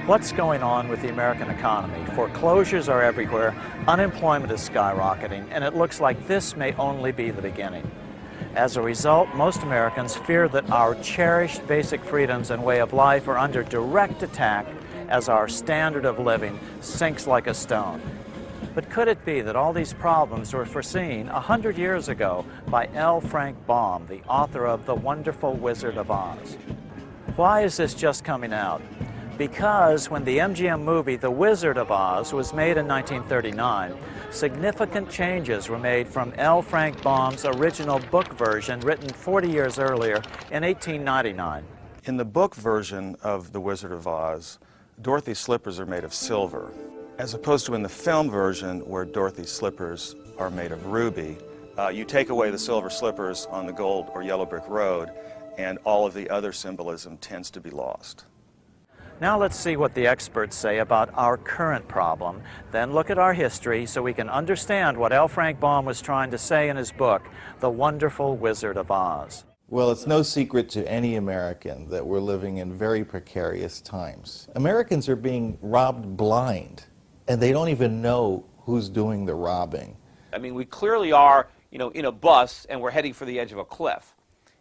What's going on with the American economy? Foreclosures are everywhere, unemployment is skyrocketing, and it looks like this may only be the beginning. As a result, most Americans fear that our cherished basic freedoms and way of life are under direct attack as our standard of living sinks like a stone. But could it be that all these problems were foreseen 100 years ago by L. Frank Baum, the author of The Wonderful Wizard of Oz? Why is this just coming out? Because when the MGM movie The Wizard of Oz was made in 1939, significant changes were made from L. Frank Baum's original book version written 40 years earlier in 1899. In the book version of The Wizard of Oz, Dorothy's slippers are made of silver, as opposed to in the film version where Dorothy's slippers are made of ruby. You take away the silver slippers on the gold or yellow brick road, and all of the other symbolism tends to be lost. Now let's see what the experts say about our current problem, then look at our history so we can understand what L. Frank Baum was trying to say in his book, The Wonderful Wizard of Oz. Well, it's no secret to any American that we're living in very precarious times. Americans are being robbed blind, and they don't even know who's doing the robbing. I mean, we clearly are, in a bus and we're heading for the edge of a cliff.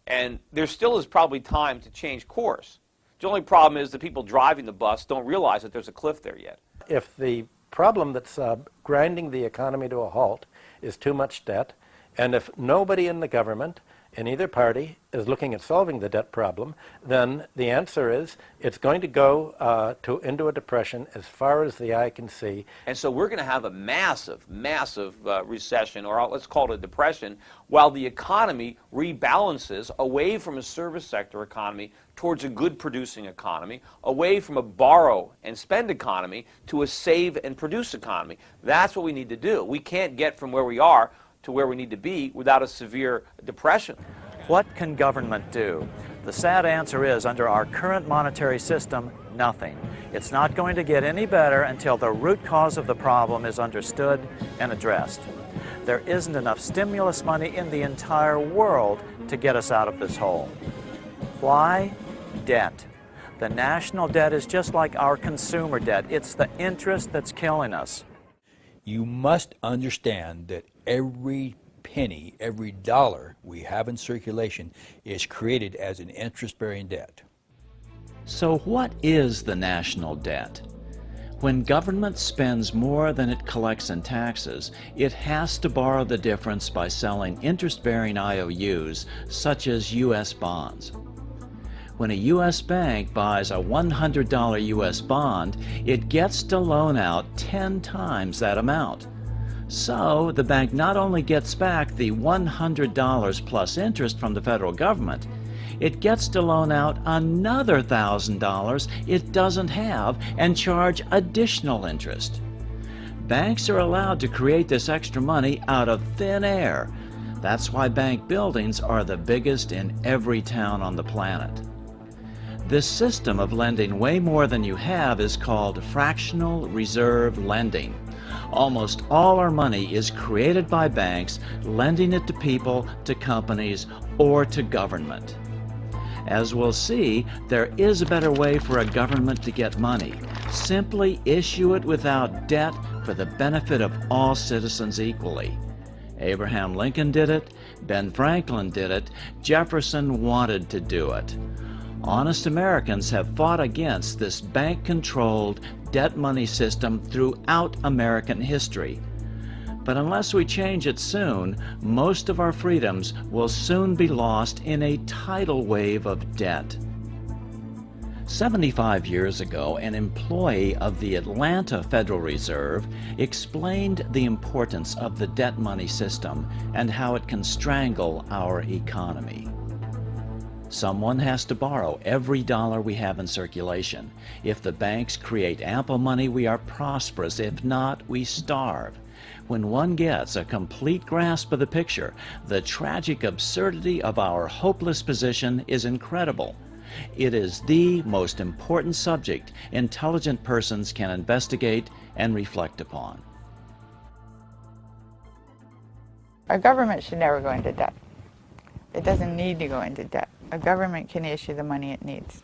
And there still is probably time to change course. The only problem is the people driving the bus don't realize that there's a cliff there yet. If the problem that's grinding the economy to a halt is too much debt, and if nobody in the government, in either party, is looking at solving the debt problem, then the answer is it's going to go into a depression as far as the eye can see. And so we're going to have a massive recession, or let's call it a depression, while the economy rebalances away from a service sector economy towards a good producing economy, away from a borrow and spend economy to a save and produce economy. That's what we need to do. We can't get from where we are to where we need to be without a severe depression. What can government do? The sad answer is, under our current monetary system, nothing. It's not going to get any better until the root cause of the problem is understood and addressed. There isn't enough stimulus money in the entire world to get us out of this hole. Why? Debt. The national debt is just like our consumer debt. It's the interest that's killing us. You must understand that every penny, every dollar we have in circulation is created as an interest-bearing debt. So what is the national debt? When government spends more than it collects in taxes, it has to borrow the difference by selling interest-bearing IOUs, such as U.S. bonds. When a U.S. bank buys a $100 U.S. bond, it gets to loan out 10 times that amount. So the bank not only gets back the $100 plus interest from the federal government, it gets to loan out another $1,000 it doesn't have and charge additional interest. Banks are allowed to create this extra money out of thin air. That's why bank buildings are the biggest in every town on the planet. This system of lending way more than you have is called fractional reserve lending. Almost all our money is created by banks, lending it to people, to companies, or to government. As we'll see, there is a better way for a government to get money. Simply issue it without debt for the benefit of all citizens equally. Abraham Lincoln did it, Ben Franklin did it, Jefferson wanted to do it. Honest Americans have fought against this bank-controlled debt money system throughout American history. But unless we change it soon, most of our freedoms will soon be lost in a tidal wave of debt. 75 years ago, an employee of the Atlanta Federal Reserve explained the importance of the debt money system and how it can strangle our economy. Someone has to borrow every dollar we have in circulation. If the banks create ample money, we are prosperous. If not, we starve. When one gets a complete grasp of the picture, the tragic absurdity of our hopeless position is incredible. It is the most important subject intelligent persons can investigate and reflect upon. Our government should never go into debt. It doesn't need to go into debt. A government can issue the money it needs.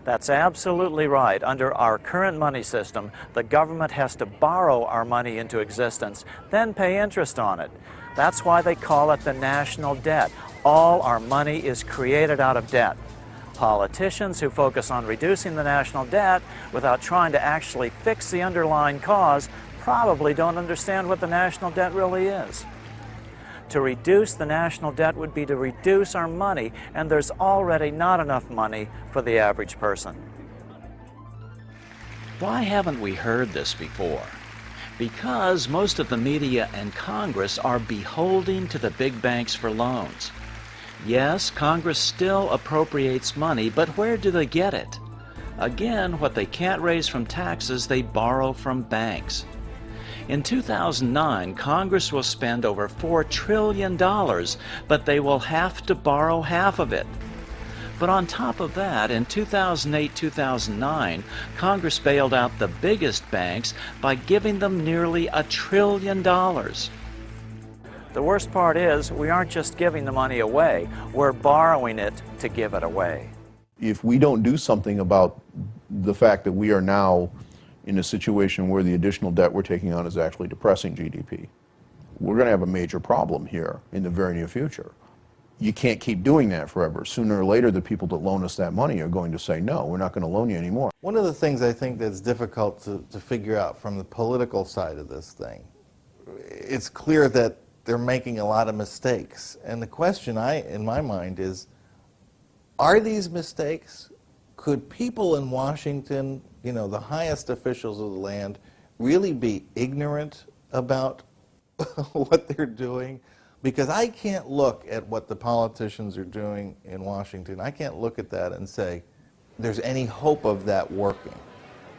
That's absolutely right. Under our current money system, the government has to borrow our money into existence, then pay interest on it. That's why they call it the national debt. All our money is created out of debt. Politicians who focus on reducing the national debt without trying to actually fix the underlying cause probably don't understand what the national debt really is. To reduce the national debt would be to reduce our money, and there's already not enough money for the average person. Why haven't we heard this before? Because most of the media and Congress are beholden to the big banks for loans. Yes, Congress still appropriates money, but where do they get it? Again, what they can't raise from taxes, they borrow from banks. In 2009, Congress will spend over $4 trillion, but they will have to borrow half of it. But on top of that, in 2008-2009, Congress bailed out the biggest banks by giving them nearly $1 trillion. The worst part is we aren't just giving the money away, we're borrowing it to give it away. If we don't do something about the fact that we are now in a situation where the additional debt we're taking on is actually depressing GDP, we're going to have a major problem here in the very near future. You can't keep doing that forever. Sooner or later, the people that loan us that money are going to say, no, we're not going to loan you anymore. One of the things I think that's difficult to figure out from the political side of this thing, it's clear that they're making a lot of mistakes. And the question in my mind is, are these mistakes? Could people in Washington, you know, the highest officials of the land, really be ignorant about what they're doing? Because I can't look at what the politicians are doing in Washington. I can't look at that and say there's any hope of that working.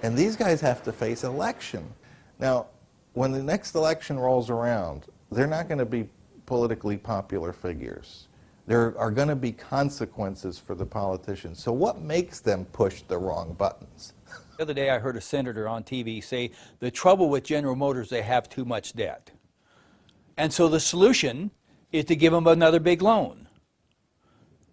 And these guys have to face election. Now, when the next election rolls around, they're not going to be politically popular figures. There are going to be consequences for the politicians. So what makes them push the wrong buttons? The other day I heard a senator on TV say the trouble with General Motors, they have too much debt. And so the solution is to give them another big loan.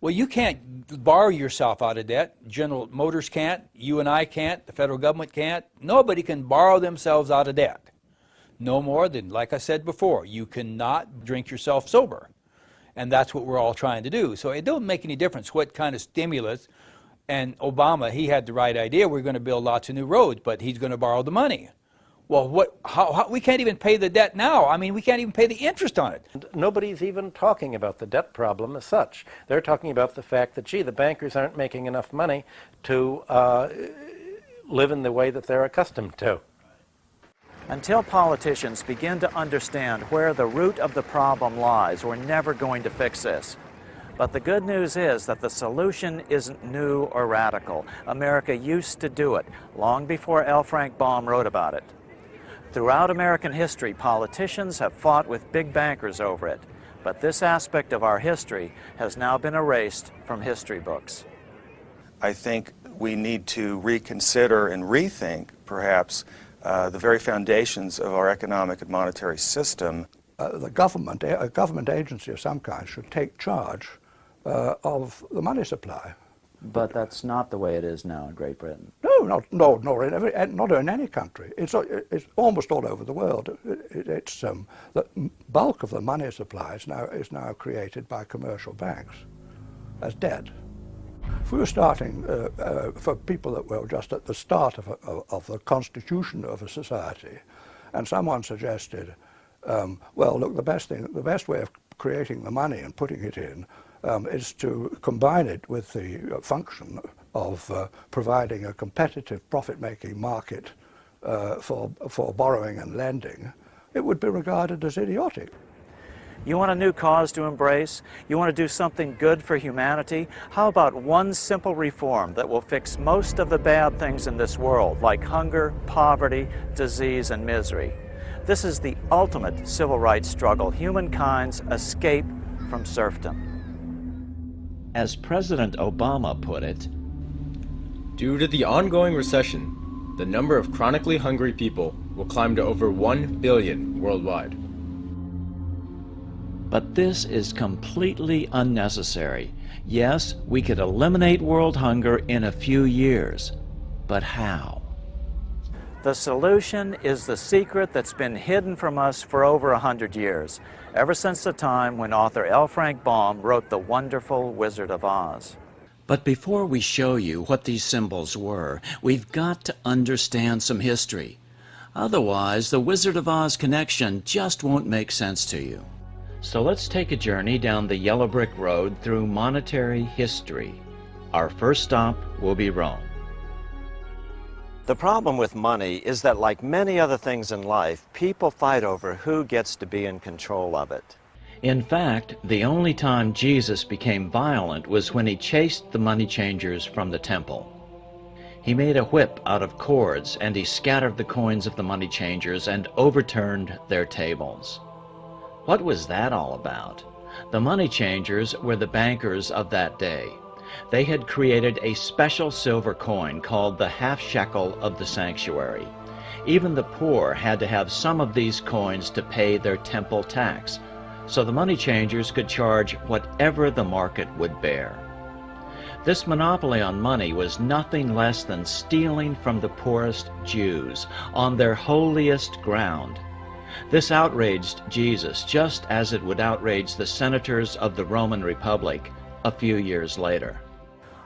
Well, you can't borrow yourself out of debt. General Motors can't, you and I can't, the federal government can't. Nobody can borrow themselves out of debt. No more than, like I said before, you cannot drink yourself sober. And that's what we're all trying to do. So it don't make any difference what kind of stimulus. And Obama, he had the right idea. We're going to build lots of new roads, but he's going to borrow the money. Well, how we can't even pay the debt now. I mean, we can't even pay the interest on it. Nobody's even talking about the debt problem as such. They're talking about the fact that, gee, the bankers aren't making enough money to live in the way that they're accustomed to. Until politicians begin to understand where the root of the problem lies, we're never going to fix this. But the good news is that the solution isn't new or radical. America used to do it long before L. Frank Baum wrote about it. Throughout American history, politicians have fought with big bankers over it. But this aspect of our history has now been erased from history books. I think we need to reconsider and rethink, perhaps, the very foundations of our economic and monetary system. The government, a government agency of some kind, should take charge of the money supply. But that's not the way it is now in Great Britain. No, not in any country. It's almost all over the world. The bulk of the money supply is now created by commercial banks as debt. If we were starting for people that were just at the start of the constitution of a society, and someone suggested, well, look, the best way of creating the money and putting it in is to combine it with the function of providing a competitive profit-making market for borrowing and lending, it would be regarded as idiotic. You want a new cause to embrace? You want to do something good for humanity? How about one simple reform that will fix most of the bad things in this world, like hunger, poverty, disease, and misery? This is the ultimate civil rights struggle, humankind's escape from serfdom. As President Obama put it, due to the ongoing recession, the number of chronically hungry people will climb to over 1 billion worldwide. but this is completely unnecessary. Yes, we could eliminate world hunger in a few years, but how? The solution is the secret that's been hidden from us for over 100 years, ever since the time when author L. Frank Baum wrote The Wonderful Wizard of Oz. But before we show you what these symbols were, we've got to understand some history. Otherwise, the Wizard of Oz connection just won't make sense to you. So let's take a journey down the yellow brick road through monetary history. Our first stop will be Rome. The problem with money is that, like many other things in life, people fight over who gets to be in control of it. In fact, the only time Jesus became violent was when he chased the money changers from the temple. He made a whip out of cords, and he scattered the coins of the money changers and overturned their tables. What was that all about? The money changers were the bankers of that day. They had created a special silver coin called the half shekel of the sanctuary. Even the poor had to have some of these coins to pay their temple tax, so the money changers could charge whatever the market would bear. This monopoly on money was nothing less than stealing from the poorest Jews on their holiest ground. This outraged Jesus just as it would outrage the senators of the Roman Republic a few years later.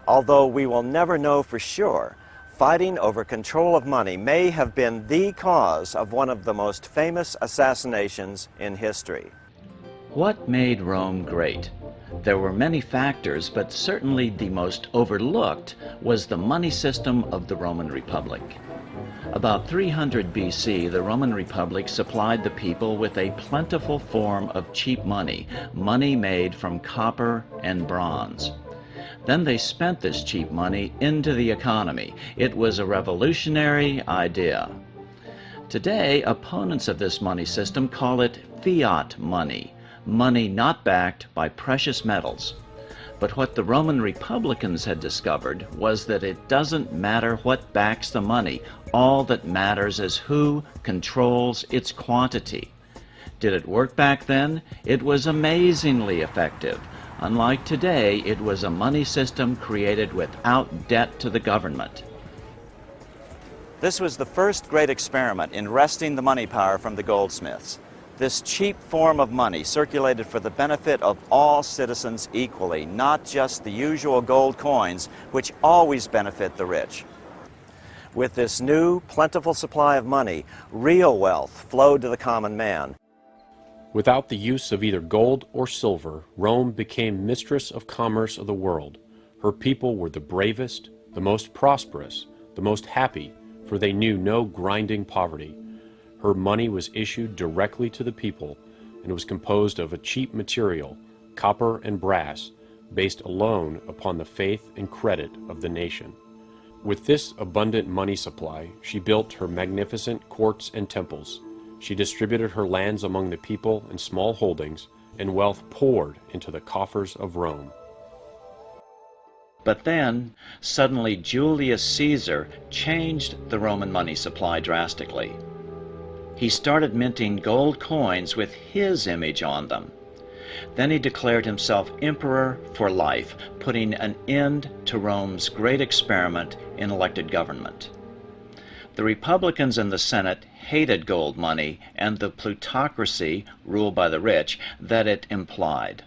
Although we will never know for sure, fighting over control of money may have been the cause of one of the most famous assassinations in history. What made Rome great? There were many factors, but certainly the most overlooked was the money system of the Roman Republic. About 300 BC, the Roman Republic supplied the people with a plentiful form of cheap money, money made from copper and bronze. Then they spent this cheap money into the economy. It was a revolutionary idea. Today, opponents of this money system call it fiat money, money not backed by precious metals. But what the Roman Republicans had discovered was that it doesn't matter what backs the money. All that matters is who controls its quantity. Did it work back then? It was amazingly effective. Unlike today, it was a money system created without debt to the government. This was the first great experiment in wresting the money power from the goldsmiths. This cheap form of money circulated for the benefit of all citizens equally, not just the usual gold coins, which always benefit the rich. With this new, plentiful supply of money, real wealth flowed to the common man. Without the use of either gold or silver, Rome became mistress of commerce of the world. Her people were the bravest, the most prosperous, the most happy, for they knew no grinding poverty. Her money was issued directly to the people, and was composed of a cheap material, copper and brass, based alone upon the faith and credit of the nation. With this abundant money supply, she built her magnificent courts and temples. She distributed her lands among the people in small holdings, and wealth poured into the coffers of Rome. But then, suddenly Julius Caesar changed the Roman money supply drastically. He started minting gold coins with his image on them. Then he declared himself emperor for life, putting an end to Rome's great experiment in elected government. The Republicans in the Senate hated gold money and the plutocracy, ruled by the rich, that it implied.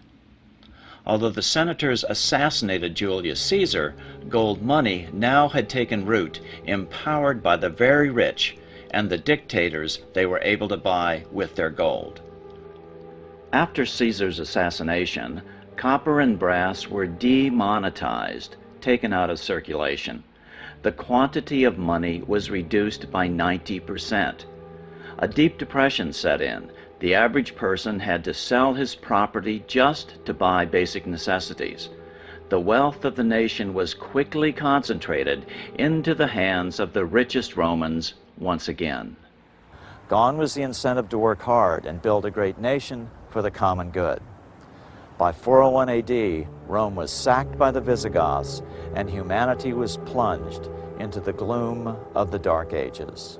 Although the senators assassinated Julius Caesar, gold money now had taken root, empowered by the very rich and the dictators they were able to buy with their gold. After Caesar's assassination, copper and brass were demonetized, taken out of circulation. The quantity of money was reduced by 90%. A deep depression set in. The average person had to sell his property just to buy basic necessities. The wealth of the nation was quickly concentrated into the hands of the richest Romans once again. Gone was the incentive to work hard and build a great nation for the common good. By 401 AD, Rome was sacked by the Visigoths, and humanity was plunged into the gloom of the Dark Ages.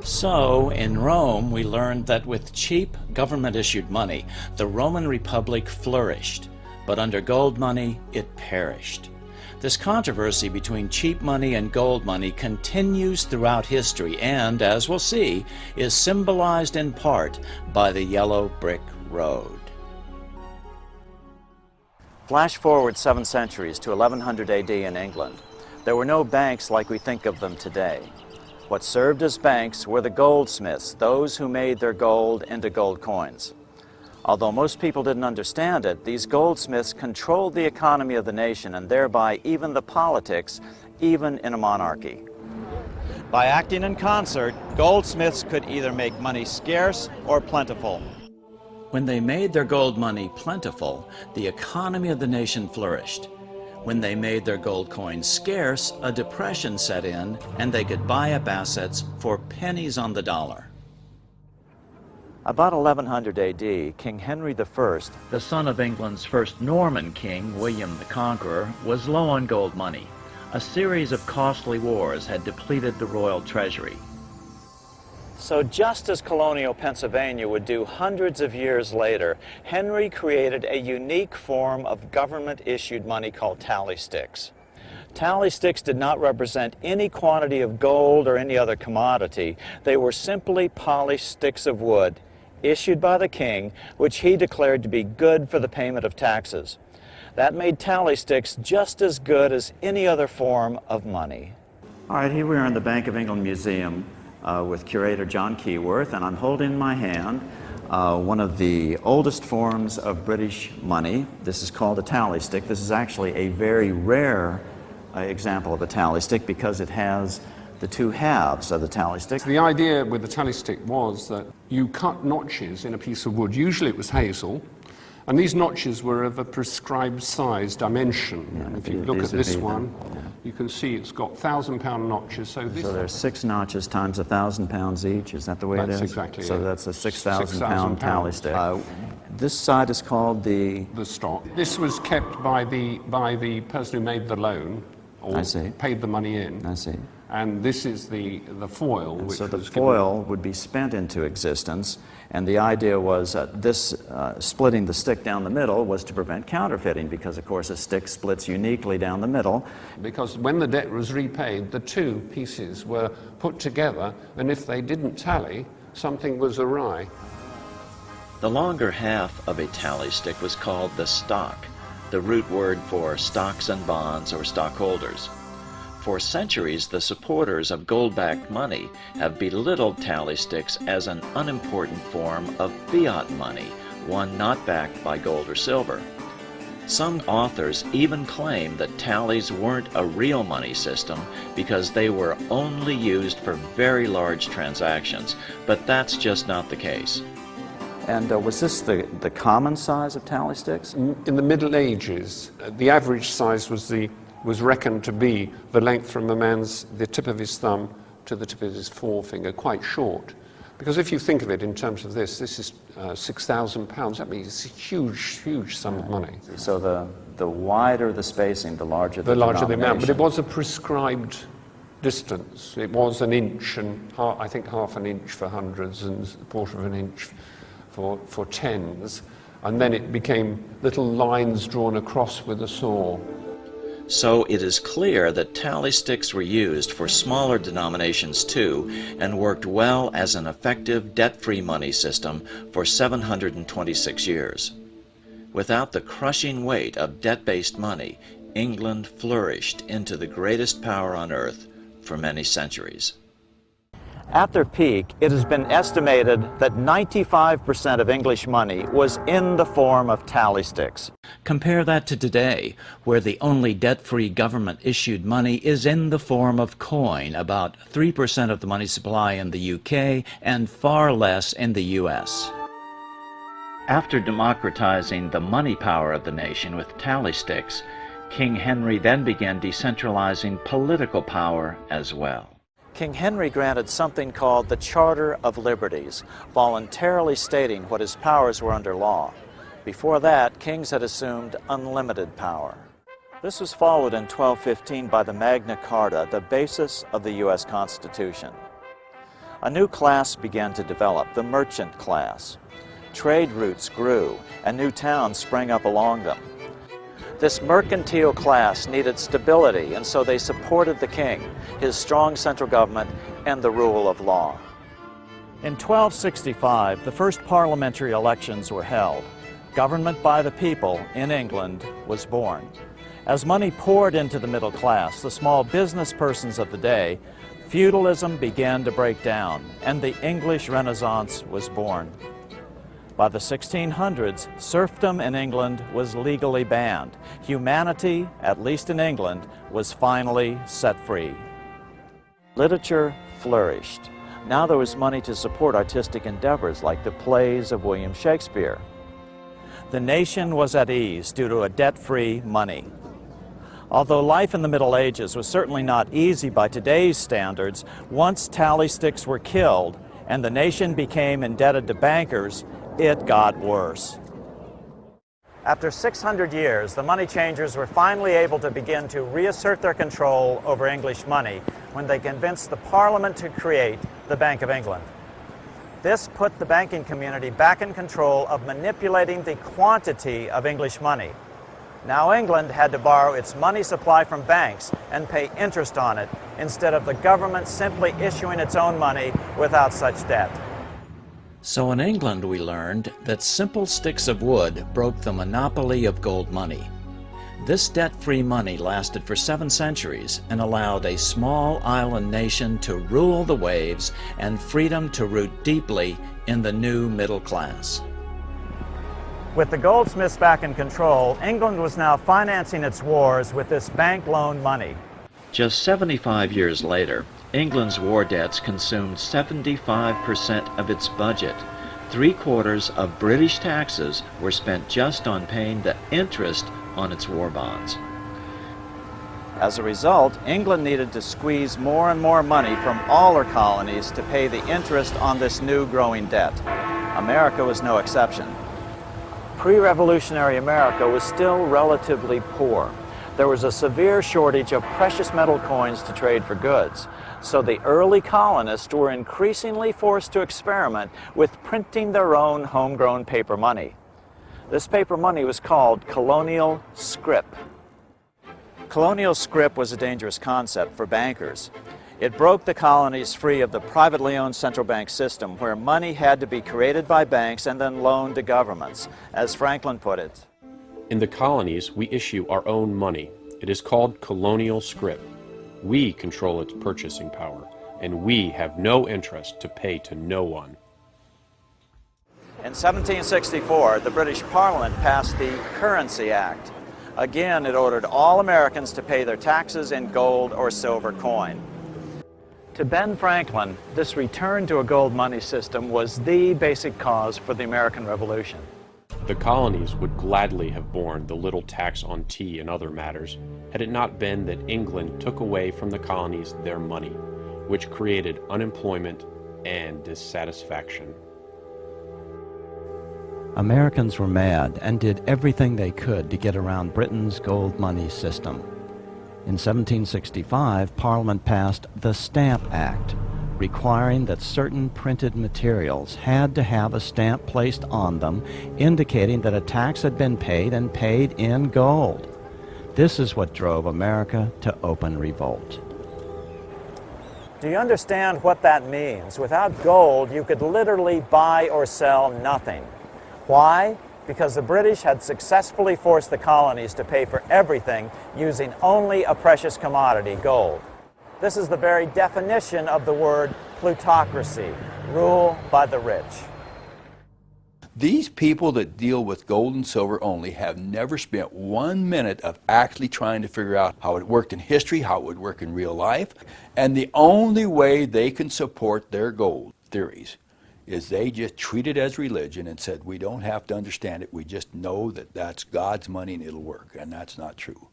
So, in Rome, we learned that with cheap government-issued money, the Roman Republic flourished, but under gold money, it perished. This controversy between cheap money and gold money continues throughout history and, as we'll see, is symbolized in part by the yellow brick road. Flash forward 7 centuries to 1100 AD in England. There were no banks like we think of them today. What served as banks were the goldsmiths, those who made their gold into gold coins. Although most people didn't understand it, these goldsmiths controlled the economy of the nation and thereby even the politics, even in a monarchy. By acting in concert, goldsmiths could either make money scarce or plentiful. When they made their gold money plentiful, the economy of the nation flourished. When they made their gold coins scarce, a depression set in, and they could buy up assets for pennies on the dollar. About 1100 AD, King Henry I, The son of England's first Norman king, William the Conqueror, was low on gold money. A series of costly wars had depleted the royal treasury. So just as colonial Pennsylvania would do hundreds of years later, Henry created a unique form of government-issued money called tally sticks. Tally sticks did not represent any quantity of gold or any other commodity. They were simply polished sticks of wood, issued by the king, which he declared to be good for the payment of taxes. That made tally sticks just as good as any other form of money. All right, here we are in the Bank of England Museum with curator John Keyworth, and I'm holding in my hand one of the oldest forms of British money. This is called a tally stick. This is actually a very rare example of a tally stick because it has the two halves of the tally stick. The idea with the tally stick was that you cut notches in a piece of wood. Usually it was hazel, and these notches were of a prescribed size dimension. Yeah, and if you look at this one, you can see it's got 1,000-pound notches. So there's 6 notches times 1,000 pounds each. Is that the way it is? That's exactly it. So that's a 6,000-pound tally stick. pounds. This side is called the stock. This was kept by the person who made the loan, or paid the money in. I see. And this is the foil. So the foil would be spent into existence, and the idea was this splitting the stick down the middle was to prevent counterfeiting, because of course a stick splits uniquely down the middle. Because when the debt was repaid, the two pieces were put together, and if they didn't tally, something was awry. The longer half of a tally stick was called the stock, the root word for stocks and bonds or stockholders. For centuries, the supporters of gold-backed money have belittled tally sticks as an unimportant form of fiat money, one not backed by gold or silver. Some authors even claim that tallies weren't a real money system because they were only used for very large transactions, but that's just not the case. And was this the common size of tally sticks? In the Middle Ages, the average size was reckoned to be the length from the tip of his thumb to the tip of his forefinger, quite short. Because if you think of it in terms of this is 6,000 pounds. That means it's a huge, huge sum of money. So the wider the spacing, the larger the larger the amount. But it was a prescribed distance. It was an inch, and I think half an inch for hundreds and a quarter of an inch for tens. And then it became little lines drawn across with a saw. So it is clear that tally sticks were used for smaller denominations too, and worked well as an effective debt-free money system for 726 years. Without the crushing weight of debt-based money, England flourished into the greatest power on earth for many centuries. At their peak, it has been estimated that 95% of English money was in the form of tally sticks. Compare that to today, where the only debt-free government-issued money is in the form of coin, about 3% of the money supply in the UK and far less in the US. After democratizing the money power of the nation with tally sticks, King Henry then began decentralizing political power as well. King Henry granted something called the Charter of Liberties, voluntarily stating what his powers were under law. Before that, kings had assumed unlimited power. This was followed in 1215 by the Magna Carta, the basis of the U.S. Constitution. A new class began to develop, the merchant class. Trade routes grew, and new towns sprang up along them. This mercantile class needed stability, and so they supported the king, his strong central government, and the rule of law. In 1265, the first parliamentary elections were held. Government by the people in England was born. As money poured into the middle class, the small business persons of the day, feudalism began to break down, and the English Renaissance was born. By the 1600s, serfdom in England was legally banned. Humanity, at least in England, was finally set free. Literature flourished. Now there was money to support artistic endeavors like the plays of William Shakespeare. The nation was at ease due to a debt-free money. Although life in the Middle Ages was certainly not easy by today's standards, once tally sticks were killed and the nation became indebted to bankers, it got worse. After 600 years, the money changers were finally able to begin to reassert their control over English money when they convinced the Parliament to create the Bank of England. This put the banking community back in control of manipulating the quantity of English money. Now England had to borrow its money supply from banks and pay interest on it, instead of the government simply issuing its own money without such debt. So in England we learned that simple sticks of wood broke the monopoly of gold money. This debt-free money lasted for 7 centuries and allowed a small island nation to rule the waves and freedom to root deeply in the new middle class. With the goldsmiths back in control, England was now financing its wars with this bank loan money. Just 75 years later, England's war debts consumed 75% of its budget. 3/4 of British taxes were spent just on paying the interest on its war bonds. As a result, England needed to squeeze more and more money from all her colonies to pay the interest on this new growing debt. America was no exception. Pre-revolutionary America was still relatively poor. There was a severe shortage of precious metal coins to trade for goods, so the early colonists were increasingly forced to experiment with printing their own homegrown paper money. This paper money was called colonial scrip. Colonial scrip was a dangerous concept for bankers. It broke the colonies free of the privately owned central bank system, where money had to be created by banks and then loaned to governments. As Franklin put it, In the colonies, we issue our own money. It is called colonial scrip. We control its purchasing power, and we have no interest to pay to no one. in 1764, the British Parliament passed the Currency Act. Again, it ordered all Americans to pay their taxes in gold or silver coin. To Ben Franklin, this return to a gold money system was the basic cause for the American Revolution. The colonies would gladly have borne the little tax on tea and other matters, had it not been that England took away from the colonies their money, which created unemployment and dissatisfaction. Americans were mad and did everything they could to get around Britain's gold money system. In 1765, Parliament passed the Stamp Act, requiring that certain printed materials had to have a stamp placed on them indicating that a tax had been paid and paid in gold. This is what drove America to open revolt. Do you understand what that means? Without gold, you could literally buy or sell nothing. Why? Because the British had successfully forced the colonies to pay for everything using only a precious commodity, gold. This is the very definition of the word plutocracy, rule by the rich. These people that deal with gold and silver only have never spent 1 minute of actually trying to figure out how it worked in history, how it would work in real life, and the only way they can support their gold theories is they just treat it as religion and said, we don't have to understand it, we just know that that's God's money and it'll work, and that's not true.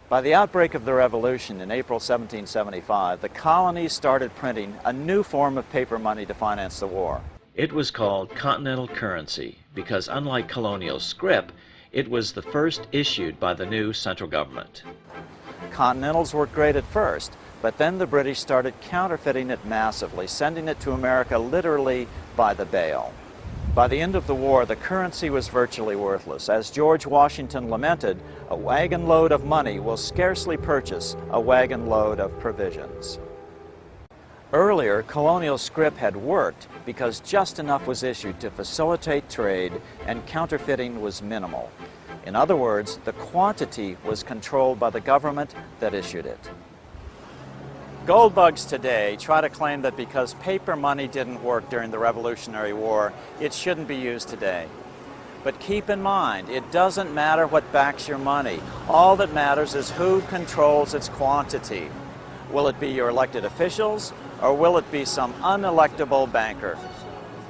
By the outbreak of the Revolution in April 1775, the colonies started printing a new form of paper money to finance the war. It was called continental currency because, unlike colonial scrip, it was the first issued by the new central government. Continentals worked great at first, but then the British started counterfeiting it massively, sending it to America literally by the bale. By the end of the war, the currency was virtually worthless. As George Washington lamented, a wagon load of money will scarcely purchase a wagon load of provisions. Earlier, colonial scrip had worked because just enough was issued to facilitate trade and counterfeiting was minimal. In other words, the quantity was controlled by the government that issued it. Gold bugs today try to claim that because paper money didn't work during the Revolutionary War, it shouldn't be used today. But keep in mind, it doesn't matter what backs your money. All that matters is who controls its quantity. Will it be your elected officials, or will it be some unelectable banker?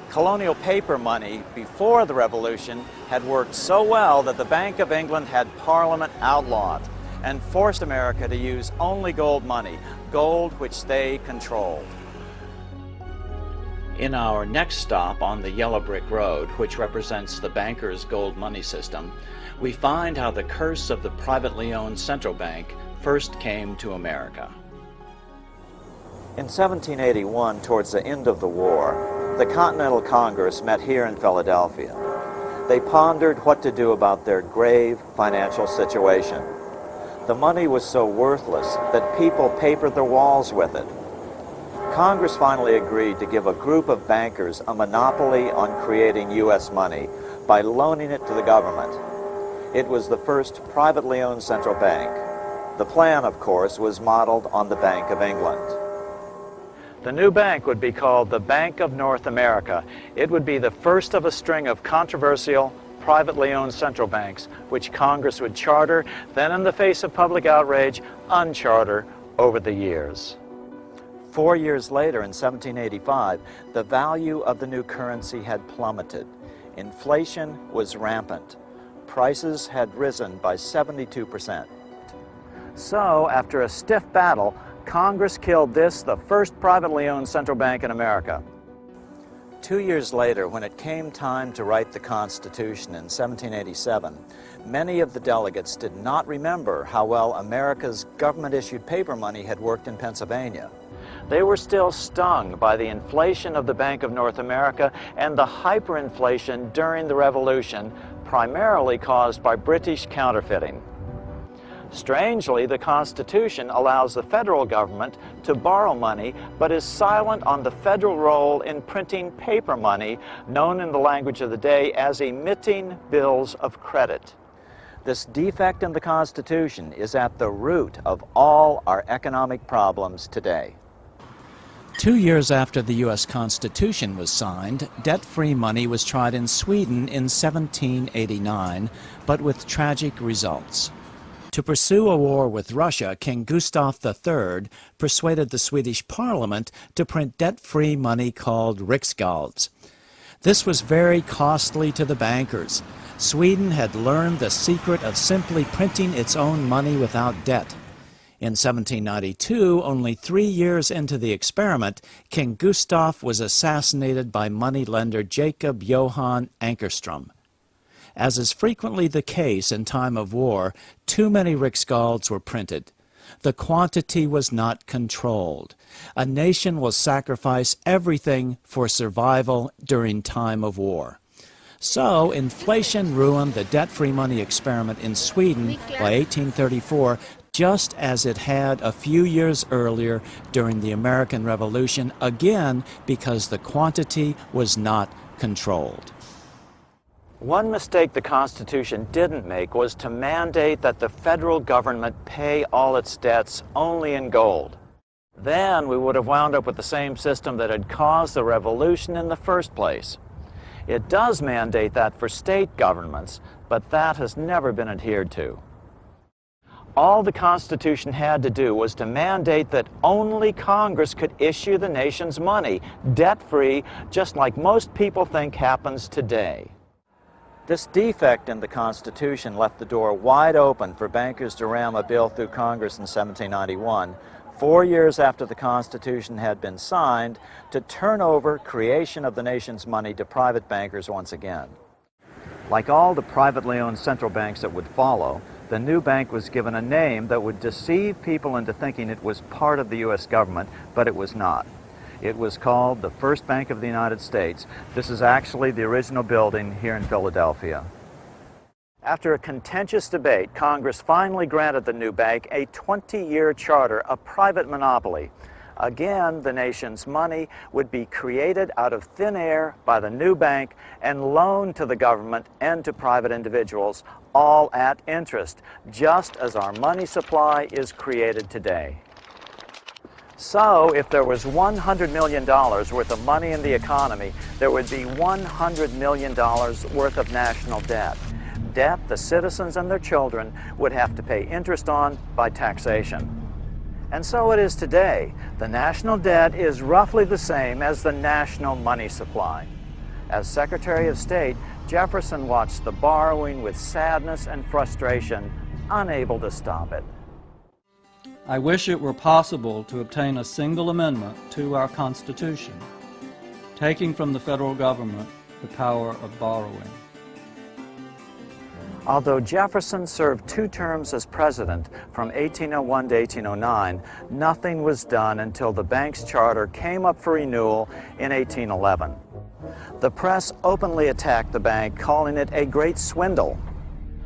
Colonial paper money before the Revolution had worked so well that the Bank of England had Parliament outlawed and forced America to use only gold money, gold which they controlled. In our next stop on the Yellow Brick Road, which represents the banker's gold money system, we find how the curse of the privately owned central bank first came to America. In 1781, towards the end of the war, the Continental Congress met here in Philadelphia. They pondered what to do about their grave financial situation. The money was so worthless that people papered their walls with it. Congress finally agreed to give a group of bankers a monopoly on creating U.S. money by loaning it to the government. It was the first privately owned central bank. The plan, of course, was modeled on the Bank of England. The new bank would be called the Bank of North America. It would be the first of a string of controversial, privately owned central banks, which Congress would charter, then in the face of public outrage, uncharter over the years. 4 years later, in 1785, the value of the new currency had plummeted. Inflation was rampant. Prices had risen by 72%. So, after a stiff battle, Congress killed this, the first privately owned central bank in America. 2 years later, when it came time to write the Constitution in 1787, many of the delegates did not remember how well America's government-issued paper money had worked in Pennsylvania. They were still stung by the inflation of the Bank of North America and the hyperinflation during the Revolution, primarily caused by British counterfeiting. Strangely, the Constitution allows the federal government to borrow money, but is silent on the federal role in printing paper money, known in the language of the day as emitting bills of credit. This defect in the Constitution is at the root of all our economic problems today. 2 years after the U.S. Constitution was signed, debt-free money was tried in Sweden in 1789, but with tragic results. To pursue a war with Russia, King Gustav III persuaded the Swedish Parliament to print debt-free money called riksgälds. This was very costly to the bankers. Sweden had learned the secret of simply printing its own money without debt. In 1792, only 3 years into the experiment, King Gustav was assassinated by moneylender Jacob Johan Ankerström. As is frequently the case in time of war, too many riksgälds were printed. The quantity was not controlled. A nation will sacrifice everything for survival during time of war. So, inflation ruined the debt-free money experiment in Sweden by 1834, just as it had a few years earlier during the American Revolution, again because the quantity was not controlled. One mistake the Constitution didn't make was to mandate that the federal government pay all its debts only in gold. Then we would have wound up with the same system that had caused the revolution in the first place. It does mandate that for state governments, but that has never been adhered to. All the Constitution had to do was to mandate that only Congress could issue the nation's money, debt-free, just like most people think happens today. This defect in the Constitution left the door wide open for bankers to ram a bill through Congress in 1791, 4 years after the Constitution had been signed, to turn over creation of the nation's money to private bankers once again. Like all the privately owned central banks that would follow, the new bank was given a name that would deceive people into thinking it was part of the U.S. government, but it was not. It was called the First Bank of the United States. This is actually the original building here in Philadelphia. After a contentious debate, Congress finally granted the new bank a 20-year charter, a private monopoly. Again, the nation's money would be created out of thin air by the new bank and loaned to the government and to private individuals, all at interest, just as our money supply is created today. So, if there was $100 million worth of money in the economy, there would be $100 million worth of national debt. Debt the citizens and their children would have to pay interest on by taxation. And so it is today. The national debt is roughly the same as the national money supply. As Secretary of State, Jefferson watched the borrowing with sadness and frustration, unable to stop it. I wish it were possible to obtain a single amendment to our Constitution, taking from the federal government the power of borrowing. Although Jefferson served 2 terms as president from 1801 to 1809, nothing was done until the bank's charter came up for renewal in 1811. The press openly attacked the bank, calling it a great swindle.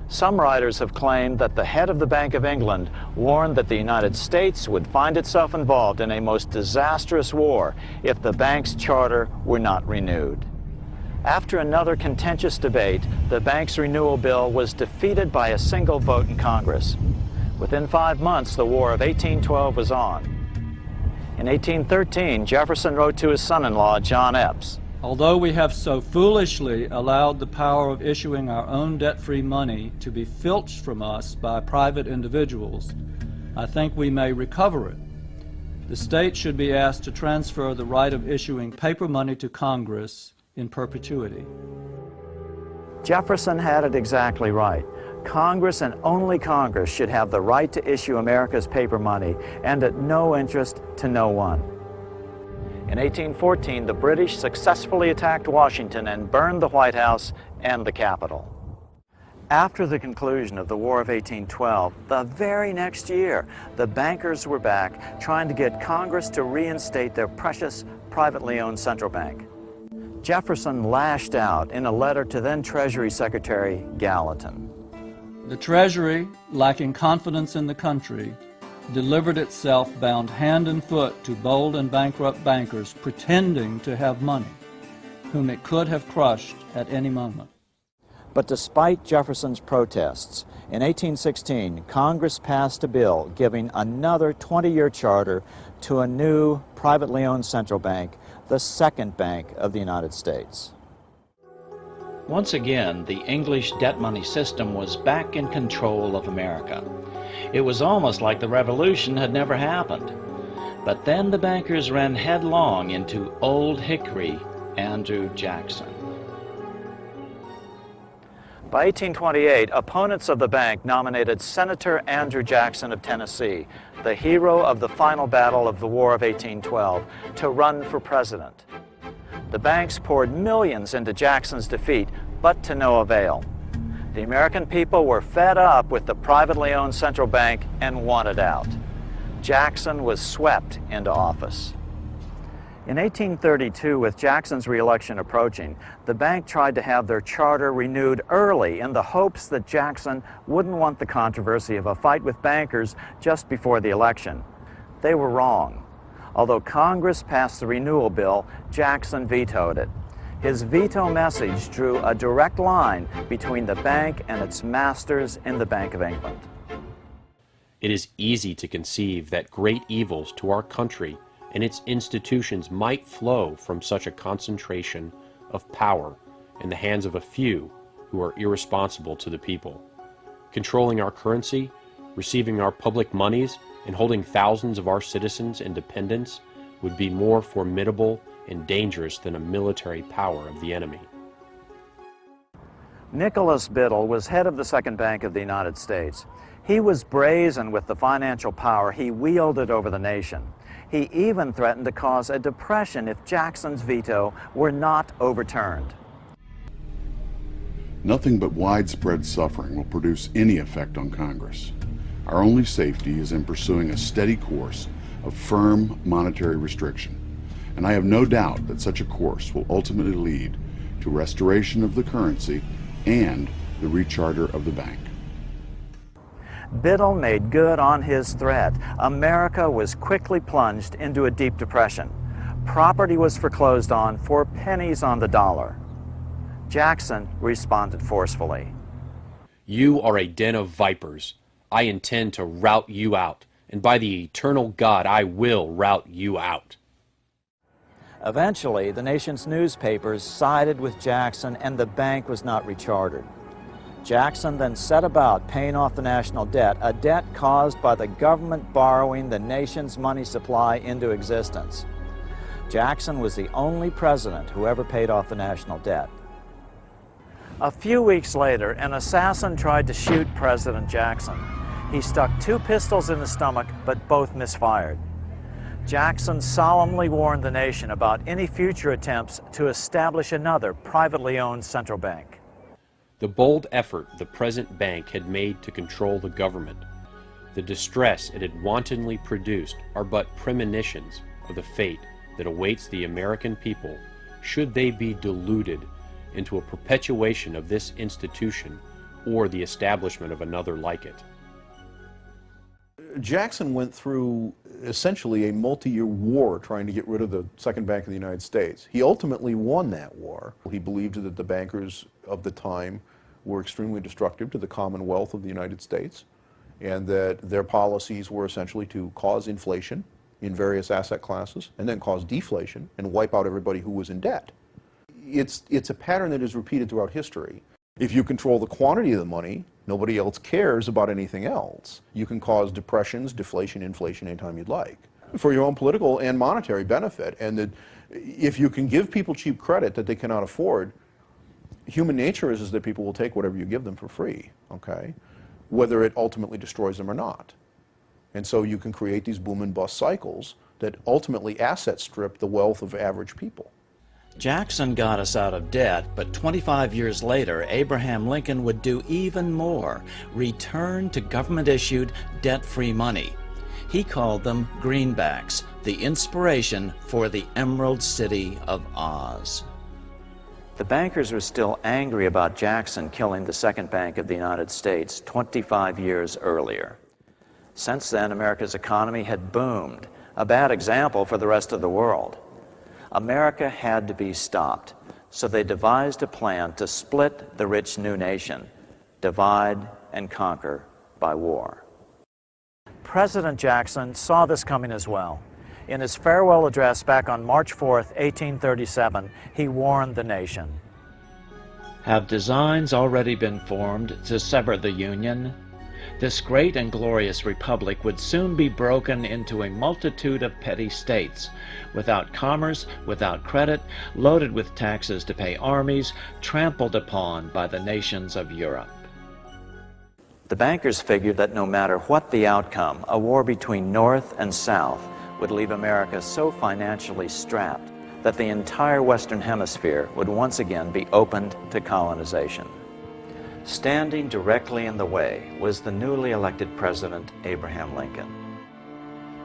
Some writers have claimed that the head of the Bank of England warned that the United States would find itself involved in a most disastrous war if the bank's charter were not renewed. After another contentious debate, the bank's renewal bill was defeated by a single vote in Congress. Within 5 months, the War of 1812 was on. In 1813, Jefferson wrote to his son-in-law, John Epps, Although we have so foolishly allowed the power of issuing our own debt-free money to be filched from us by private individuals, I think we may recover it. The state should be asked to transfer the right of issuing paper money to Congress in perpetuity. Jefferson had it exactly right. Congress and only Congress should have the right to issue America's paper money, and at no interest to no one. In 1814, the British successfully attacked Washington and burned the White House and the Capitol. After the conclusion of the War of 1812, the very next year, the bankers were back trying to get Congress to reinstate their precious privately owned central bank. Jefferson lashed out in a letter to then Treasury Secretary Gallatin. The Treasury, lacking confidence in the country, delivered itself bound hand and foot to bold and bankrupt bankers pretending to have money, whom it could have crushed at any moment. But despite Jefferson's protests, in 1816, Congress passed a bill giving another 20-year charter to a new privately owned central bank, the second bank of the United States. Once again, the English debt money system was back in control of America. It was almost like the revolution had never happened. But then the bankers ran headlong into Old Hickory Andrew Jackson. By 1828, opponents of the bank nominated Senator Andrew Jackson of Tennessee, the hero of the final battle of the War of 1812, to run for president. The banks poured millions into Jackson's defeat, but to no avail. The American people were fed up with the privately owned central bank and wanted out. Jackson was swept into office. In 1832, with Jackson's re-election approaching, the bank tried to have their charter renewed early in the hopes that Jackson wouldn't want the controversy of a fight with bankers just before the election. They were wrong. Although Congress passed the renewal bill, Jackson vetoed it. His veto message drew a direct line between the bank and its masters in the Bank of England. It is easy to conceive that great evils to our country and its institutions might flow from such a concentration of power in the hands of a few who are irresponsible to the people. Controlling our currency, receiving our public monies, and holding thousands of our citizens in dependence would be more formidable and dangerous than a military power of the enemy. Nicholas Biddle was head of the Second Bank of the United States. He was brazen with the financial power he wielded over the nation. He even threatened to cause a depression if Jackson's veto were not overturned. Nothing but widespread suffering will produce any effect on Congress. Our only safety is in pursuing a steady course of firm monetary restriction, and I have no doubt that such a course will ultimately lead to restoration of the currency and the recharter of the bank. Biddle made good on his threat. America was quickly plunged into a deep depression. Property was foreclosed on for pennies on the dollar. Jackson responded forcefully. You are a den of vipers. I intend to rout you out, and by the eternal God, I will rout you out. Eventually, the nation's newspapers sided with Jackson and the bank was not rechartered. Jackson then set about paying off the national debt, a debt caused by the government borrowing the nation's money supply into existence. Jackson was the only president who ever paid off the national debt. A few weeks later, an assassin tried to shoot President Jackson. He stuck 2 pistols in the stomach, but both misfired. Jackson solemnly warned the nation about any future attempts to establish another privately owned central bank. The bold effort the present bank had made to control the government, the distress it had wantonly produced, are but premonitions of the fate that awaits the American people should they be deluded into a perpetuation of this institution or the establishment of another like it. Jackson went through essentially a multi-year war trying to get rid of the Second Bank of the United States. He ultimately won that war. He believed that the bankers of the time were extremely destructive to the Commonwealth of the United States, and that their policies were essentially to cause inflation in various asset classes and then cause deflation and wipe out everybody who was in debt. It's a pattern that is repeated throughout history. If you control the quantity of the money, nobody else cares about anything else. You can cause depressions, deflation, inflation anytime you'd like for your own political and monetary benefit. And that if you can give people cheap credit that they cannot afford, human nature is that people will take whatever you give them for free, okay? Whether it ultimately destroys them or not. And so you can create these boom and bust cycles that ultimately asset strip the wealth of average people. Jackson got us out of debt, but 25 years later, Abraham Lincoln would do even more, return to government-issued, debt-free money. He called them greenbacks, the inspiration for the Emerald City of Oz. The bankers were still angry about Jackson killing the Second Bank of the United States 25 years earlier. Since then, America's economy had boomed, a bad example for the rest of the world. America had to be stopped, so they devised a plan to split the rich new nation, divide and conquer by war. President Jackson saw this coming as well. In his farewell address back on March 4th, 1837, he warned the nation. Have designs already been formed to sever the Union? This great and glorious republic would soon be broken into a multitude of petty states, without commerce, without credit, loaded with taxes to pay armies, trampled upon by the nations of Europe. The bankers figured that no matter what the outcome, a war between North and South would leave America so financially strapped that the entire Western Hemisphere would once again be opened to colonization. Standing directly in the way was the newly elected President Abraham Lincoln.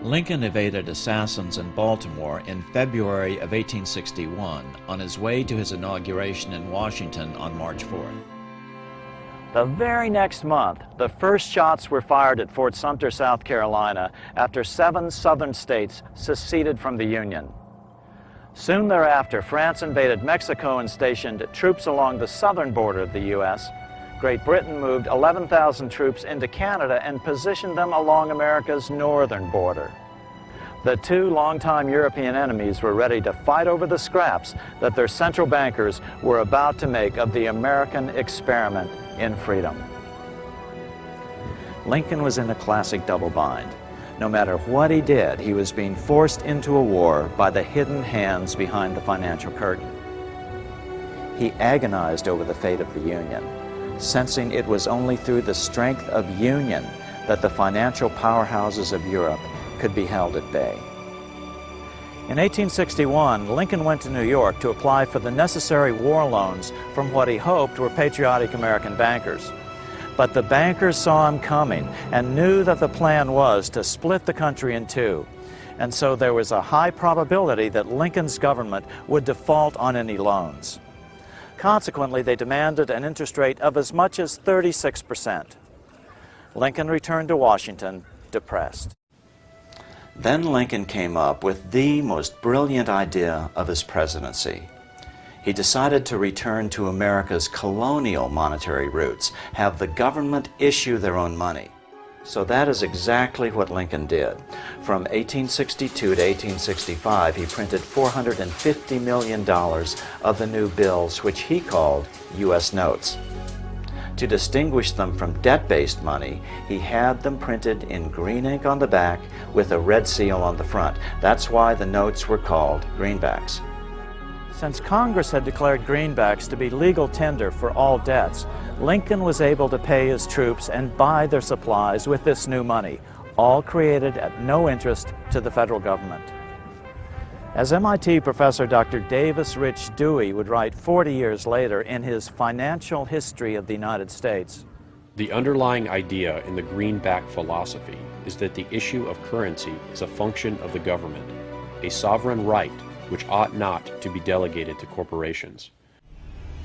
Lincoln evaded assassins in Baltimore in February of 1861 on his way to his inauguration in Washington on March 4th. The very next month, the first shots were fired at Fort Sumter, South Carolina, after 7 southern states seceded from the Union. Soon thereafter, France invaded Mexico and stationed troops along the southern border of the U.S. Great Britain moved 11,000 troops into Canada and positioned them along America's northern border. The two longtime European enemies were ready to fight over the scraps that their central bankers were about to make of the American experiment in freedom. Lincoln was in a classic double bind. No matter what he did, he was being forced into a war by the hidden hands behind the financial curtain. He agonized over the fate of the Union, sensing it was only through the strength of union that the financial powerhouses of Europe could be held at bay. In 1861, Lincoln went to New York to apply for the necessary war loans from what he hoped were patriotic American bankers. But the bankers saw him coming and knew that the plan was to split the country in two. And so there was a high probability that Lincoln's government would default on any loans. Consequently, they demanded an interest rate of as much as 36%. Lincoln returned to Washington depressed. Then Lincoln came up with the most brilliant idea of his presidency. He decided to return to America's colonial monetary roots, have the government issue their own money. So that is exactly what Lincoln did. From 1862 to 1865, he printed $450 million of the new bills, which he called U.S. notes. To distinguish them from debt-based money, he had them printed in green ink on the back with a red seal on the front. That's why the notes were called greenbacks. Since Congress had declared greenbacks to be legal tender for all debts, Lincoln was able to pay his troops and buy their supplies with this new money, all created at no interest to the federal government. As MIT professor Dr. Davis Rich Dewey would write 40 years later in his Financial History of the United States, the underlying idea in the greenback philosophy is that the issue of currency is a function of the government, a sovereign right which ought not to be delegated to corporations.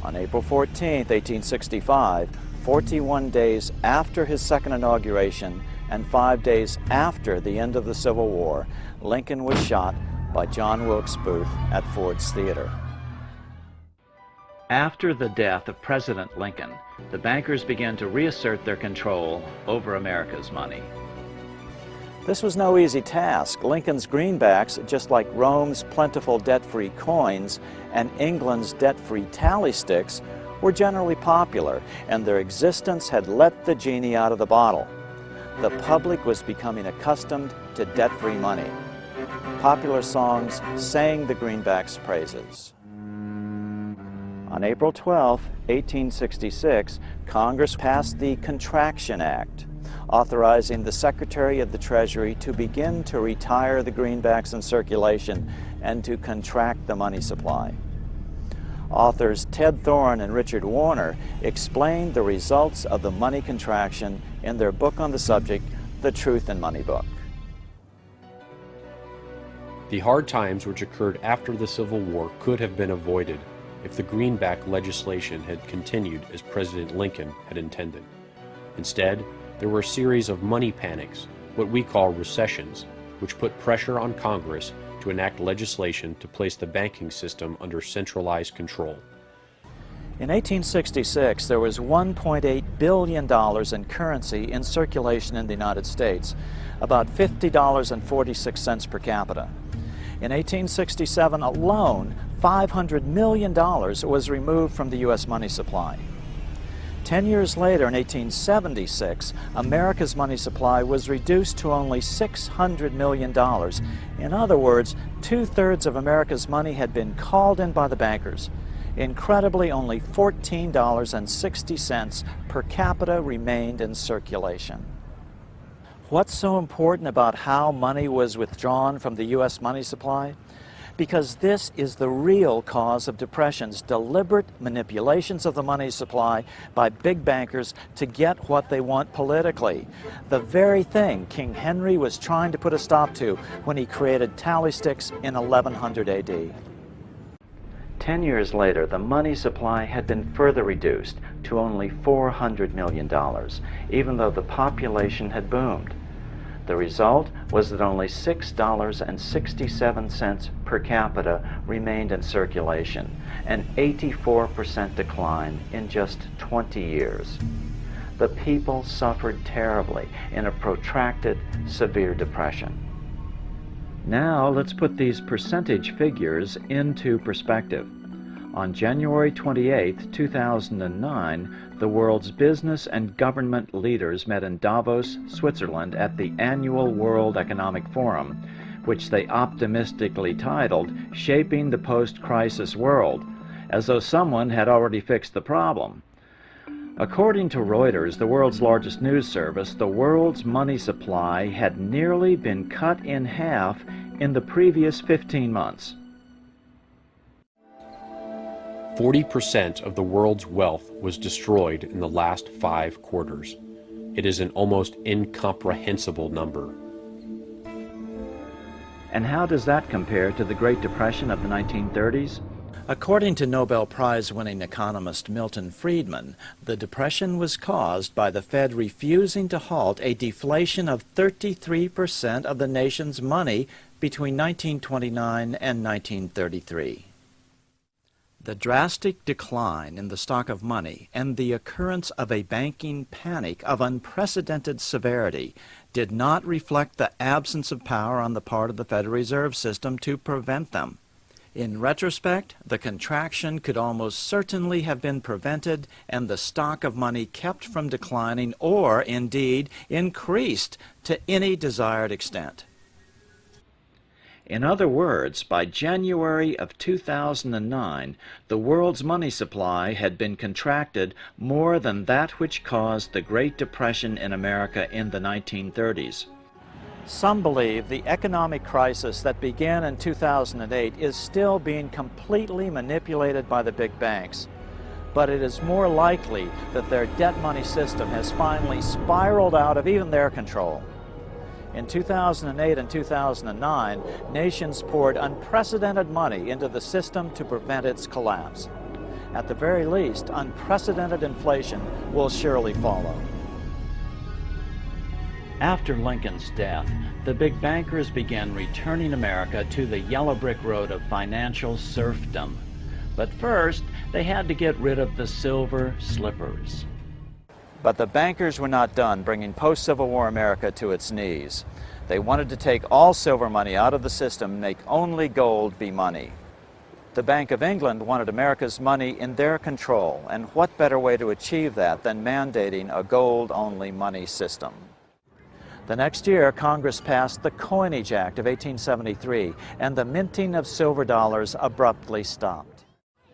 On April 14, 1865, 41 days after his second inauguration and 5 days after the end of the Civil War, Lincoln was shot by John Wilkes Booth at Ford's Theater. After the death of President Lincoln, the bankers began to reassert their control over America's money. This was no easy task. Lincoln's greenbacks, just like Rome's plentiful debt-free coins and England's debt-free tally sticks, were generally popular, and their existence had let the genie out of the bottle. The public was becoming accustomed to debt-free money. Popular songs sang the greenbacks' praises. On April 12, 1866, Congress passed the Contraction Act, authorizing the Secretary of the Treasury to begin to retire the greenbacks in circulation and to contract the money supply. Authors Ted Thorne and Richard Warner explained the results of the money contraction in their book on the subject, The Truth in Money Book. The hard times which occurred after the Civil War could have been avoided if the greenback legislation had continued as President Lincoln had intended. Instead, there were a series of money panics, what we call recessions, which put pressure on Congress to enact legislation to place the banking system under centralized control. In 1866, there was $1.8 billion in currency in circulation in the United States, about $50.46 per capita. In 1867 alone, $500 million was removed from the U.S. money supply. 10 years later, in 1876, America's money supply was reduced to only $600 million. In other words, 2/3 of America's money had been called in by the bankers. Incredibly, only $14.60 per capita remained in circulation. What's so important about how money was withdrawn from the U.S. money supply? Because this is the real cause of depressions, deliberate manipulations of the money supply by big bankers to get what they want politically. The very thing King Henry was trying to put a stop to when he created tally sticks in 1100 AD. 10 years later, the money supply had been further reduced to only $400 million, even though the population had boomed. The result was that only $6.67 per capita remained in circulation, an 84% decline in just 20 years. The people suffered terribly in a protracted, severe depression. Now let's put these percentage figures into perspective. On January 28, 2009, the world's business and government leaders met in Davos, Switzerland at the annual World Economic Forum, which they optimistically titled "Shaping the Post-Crisis World," as though someone had already fixed the problem. According to Reuters, the world's largest news service, the world's money supply had nearly been cut in half in the previous 15 months. 40% of the world's wealth was destroyed in the last 5 quarters. It is an almost incomprehensible number. And how does that compare to the Great Depression of the 1930s? According to Nobel Prize-winning economist Milton Friedman, the Depression was caused by the Fed refusing to halt a deflation of 33% of the nation's money between 1929 and 1933. The drastic decline in the stock of money and the occurrence of a banking panic of unprecedented severity did not reflect the absence of power on the part of the Federal Reserve System to prevent them. In retrospect, the contraction could almost certainly have been prevented and the stock of money kept from declining or, indeed, increased to any desired extent. In other words, by January of 2009, the world's money supply had been contracted more than that which caused the Great Depression in America in the 1930s. Some believe the economic crisis that began in 2008 is still being completely manipulated by the big banks. But it is more likely that their debt money system has finally spiraled out of even their control. In 2008 and 2009, nations poured unprecedented money into the system to prevent its collapse. At the very least, unprecedented inflation will surely follow. After Lincoln's death, the big bankers began returning America to the yellow brick road of financial serfdom. But first, they had to get rid of the silver slippers. But the bankers were not done bringing post-Civil War America to its knees. They wanted to take all silver money out of the system and make only gold be money. The Bank of England wanted America's money in their control, and what better way to achieve that than mandating a gold-only money system? The next year, Congress passed the Coinage Act of 1873, and the minting of silver dollars abruptly stopped.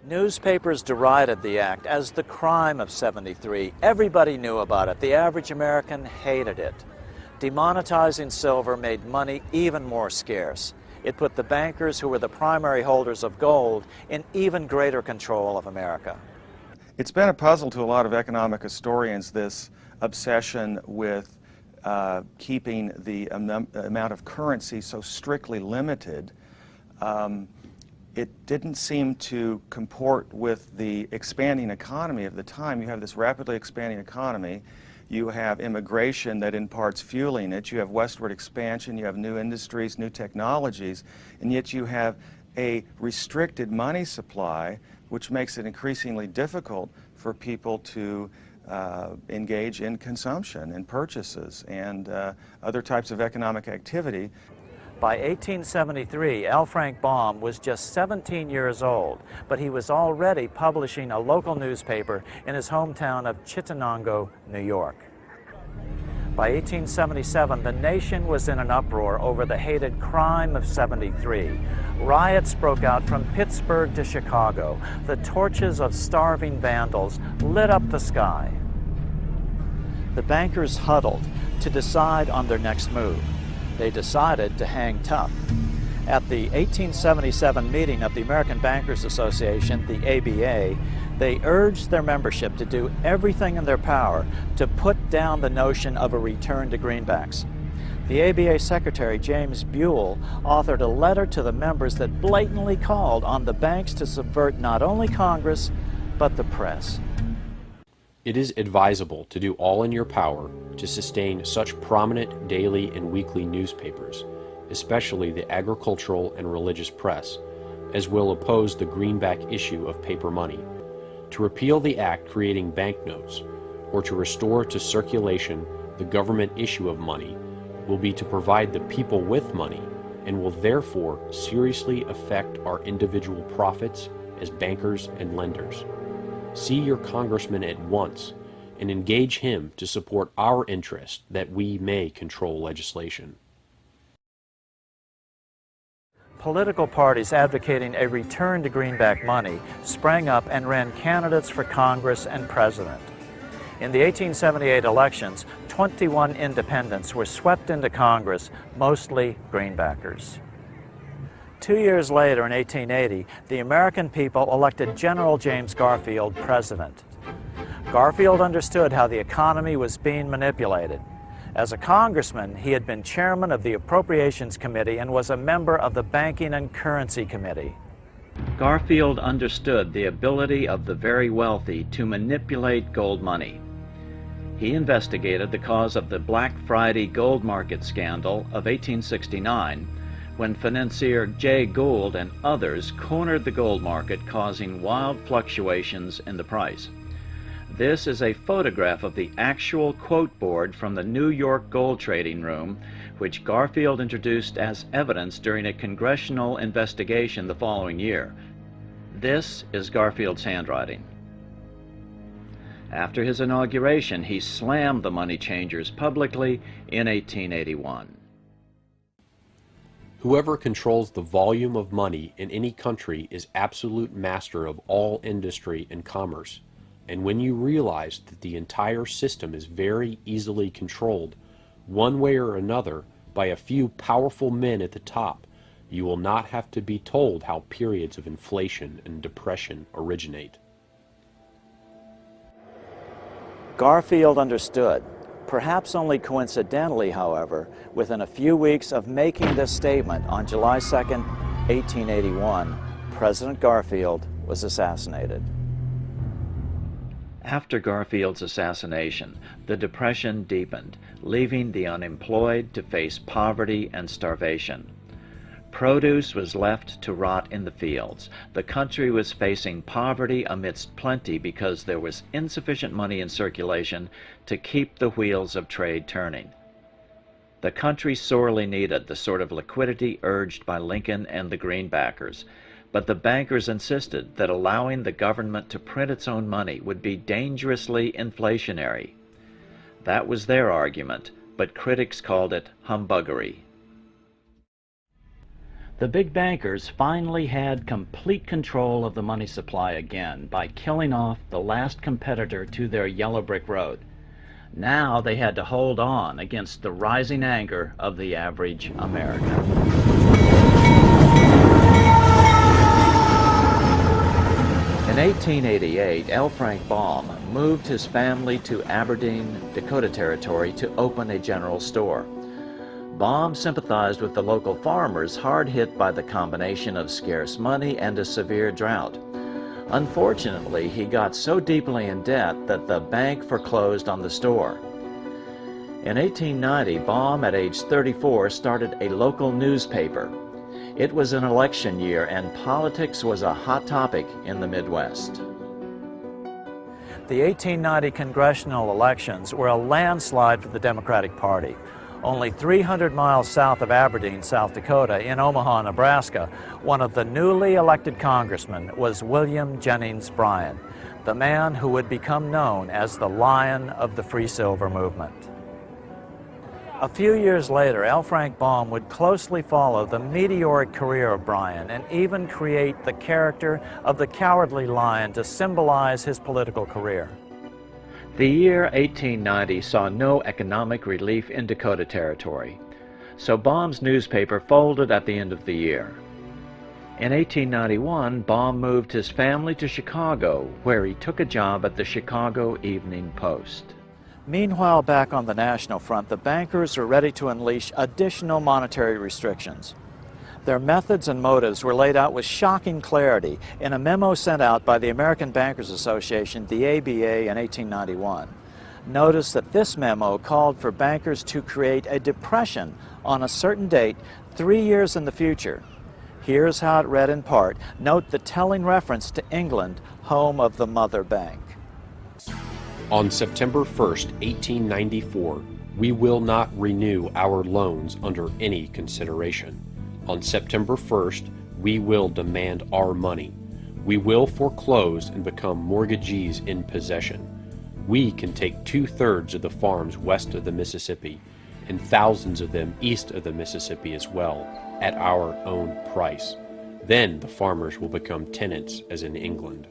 Newspapers derided the act as the crime of '73. Everybody knew about it. The average American hated it. Demonetizing silver made money even more scarce. It put the bankers, who were the primary holders of gold, in even greater control of America. It's been a puzzle to a lot of economic historians, this obsession with keeping the amount of currency so strictly limited. It didn't seem to comport with the expanding economy of the time. You have this rapidly expanding economy. You have immigration that in part's fueling it. You have westward expansion. You have new industries, new technologies, and yet you have a restricted money supply, which makes it increasingly difficult for people to engage in consumption and purchases and other types of economic activity. By 1873, L. Frank Baum was just 17 years old, but he was already publishing a local newspaper in his hometown of Chittenango, New York. By 1877, the nation was in an uproar over the hated crime of '73. Riots broke out from Pittsburgh to Chicago. The torches of starving vandals lit up the sky. The bankers huddled to decide on their next move. They decided to hang tough. At the 1877 meeting of the American Bankers Association, the ABA, they urged their membership to do everything in their power to put down the notion of a return to greenbacks. The ABA Secretary, James Buell, authored a letter to the members that blatantly called on the banks to subvert not only Congress, but the press. It is advisable to do all in your power to sustain such prominent daily and weekly newspapers, especially the agricultural and religious press, as will oppose the greenback issue of paper money, to repeal the act creating banknotes, or to restore to circulation the government issue of money, will be to provide the people with money, and will therefore seriously affect our individual profits as bankers and lenders. See your congressman at once and engage him to support our interest that we may control legislation. Political parties advocating a return to greenback money sprang up and ran candidates for Congress and president. In the 1878 elections, 21 independents were swept into Congress, mostly greenbackers. 2 years later, in 1880, the American people elected General James Garfield president. Garfield understood how the economy was being manipulated. As a congressman, he had been chairman of the Appropriations Committee and was a member of the Banking and Currency Committee. Garfield understood the ability of the very wealthy to manipulate gold money. He investigated the cause of the Black Friday gold market scandal of 1869, when financier Jay Gould and others cornered the gold market, causing wild fluctuations in the price. This is a photograph of the actual quote board from the New York gold trading room, which Garfield introduced as evidence during a congressional investigation the following year. This is Garfield's handwriting. After his inauguration, he slammed the money changers publicly in 1881. Whoever controls the volume of money in any country is absolute master of all industry and commerce. And when you realize that the entire system is very easily controlled, one way or another, by a few powerful men at the top, you will not have to be told how periods of inflation and depression originate. Garfield understood, perhaps only coincidentally, however, within a few weeks of making this statement on July 2nd, 1881, President Garfield was assassinated. After Garfield's assassination, the Depression deepened, leaving the unemployed to face poverty and starvation. Produce was left to rot in the fields. The country was facing poverty amidst plenty because there was insufficient money in circulation to keep the wheels of trade turning. The country sorely needed the sort of liquidity urged by Lincoln and the greenbackers, but the bankers insisted that allowing the government to print its own money would be dangerously inflationary. That was their argument, but critics called it humbuggery. The big bankers finally had complete control of the money supply again by killing off the last competitor to their yellow brick road. Now they had to hold on against the rising anger of the average American. In 1888, L. Frank Baum moved his family to Aberdeen, Dakota Territory to open a general store. Baum sympathized with the local farmers hard hit by the combination of scarce money and a severe drought. Unfortunately, he got so deeply in debt that the bank foreclosed on the store. In 1890, Baum, at age 34, started a local newspaper. It was an election year and politics was a hot topic in the Midwest. The 1890 congressional elections were a landslide for the Democratic Party. Only 300 miles south of Aberdeen, South Dakota, in Omaha, Nebraska, one of the newly elected congressmen was William Jennings Bryan, the man who would become known as the Lion of the Free Silver movement. A few years later, L. Frank Baum would closely follow the meteoric career of Bryan and even create the character of the Cowardly Lion to symbolize his political career. The year 1890 saw no economic relief in Dakota Territory, so Baum's newspaper folded at the end of the year. In 1891, Baum moved his family to Chicago, where he took a job at the Chicago Evening Post. Meanwhile, back on the national front, the bankers were ready to unleash additional monetary restrictions. Their methods and motives were laid out with shocking clarity in a memo sent out by the American Bankers Association, the ABA, in 1891. Notice that this memo called for bankers to create a depression on a certain date 3 years in the future. Here's how it read in part. Note the telling reference to England, home of the mother bank. On September 1st, 1894, we will not renew our loans under any consideration. On September 1st, we will demand our money. We will foreclose and become mortgagees in possession. We can take 2/3 of the farms west of the Mississippi and thousands of them east of the Mississippi as well at our own price. Then the farmers will become tenants as in England.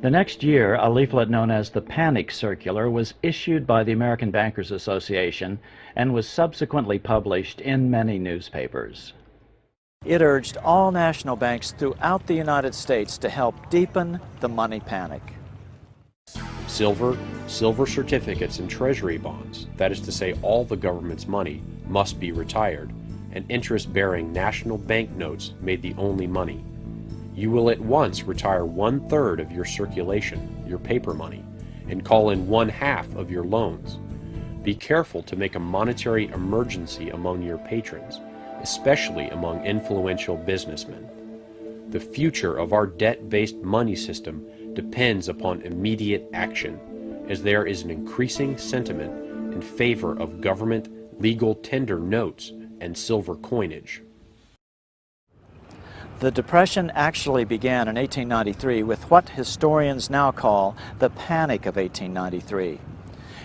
The next year, a leaflet known as the Panic Circular was issued by the American Bankers Association and was subsequently published in many newspapers. It urged all national banks throughout the United States to help deepen the money panic. Silver, silver certificates, and treasury bonds, that is to say all the government's money, must be retired, and interest-bearing national banknotes made the only money. You will at once retire 1/3 of your circulation, your paper money, and call in 1/2 of your loans. Be careful to make a monetary emergency among your patrons, especially among influential businessmen. The future of our debt-based money system depends upon immediate action, as there is an increasing sentiment in favor of government legal tender notes and silver coinage. The Depression actually began in 1893 with what historians now call the Panic of 1893.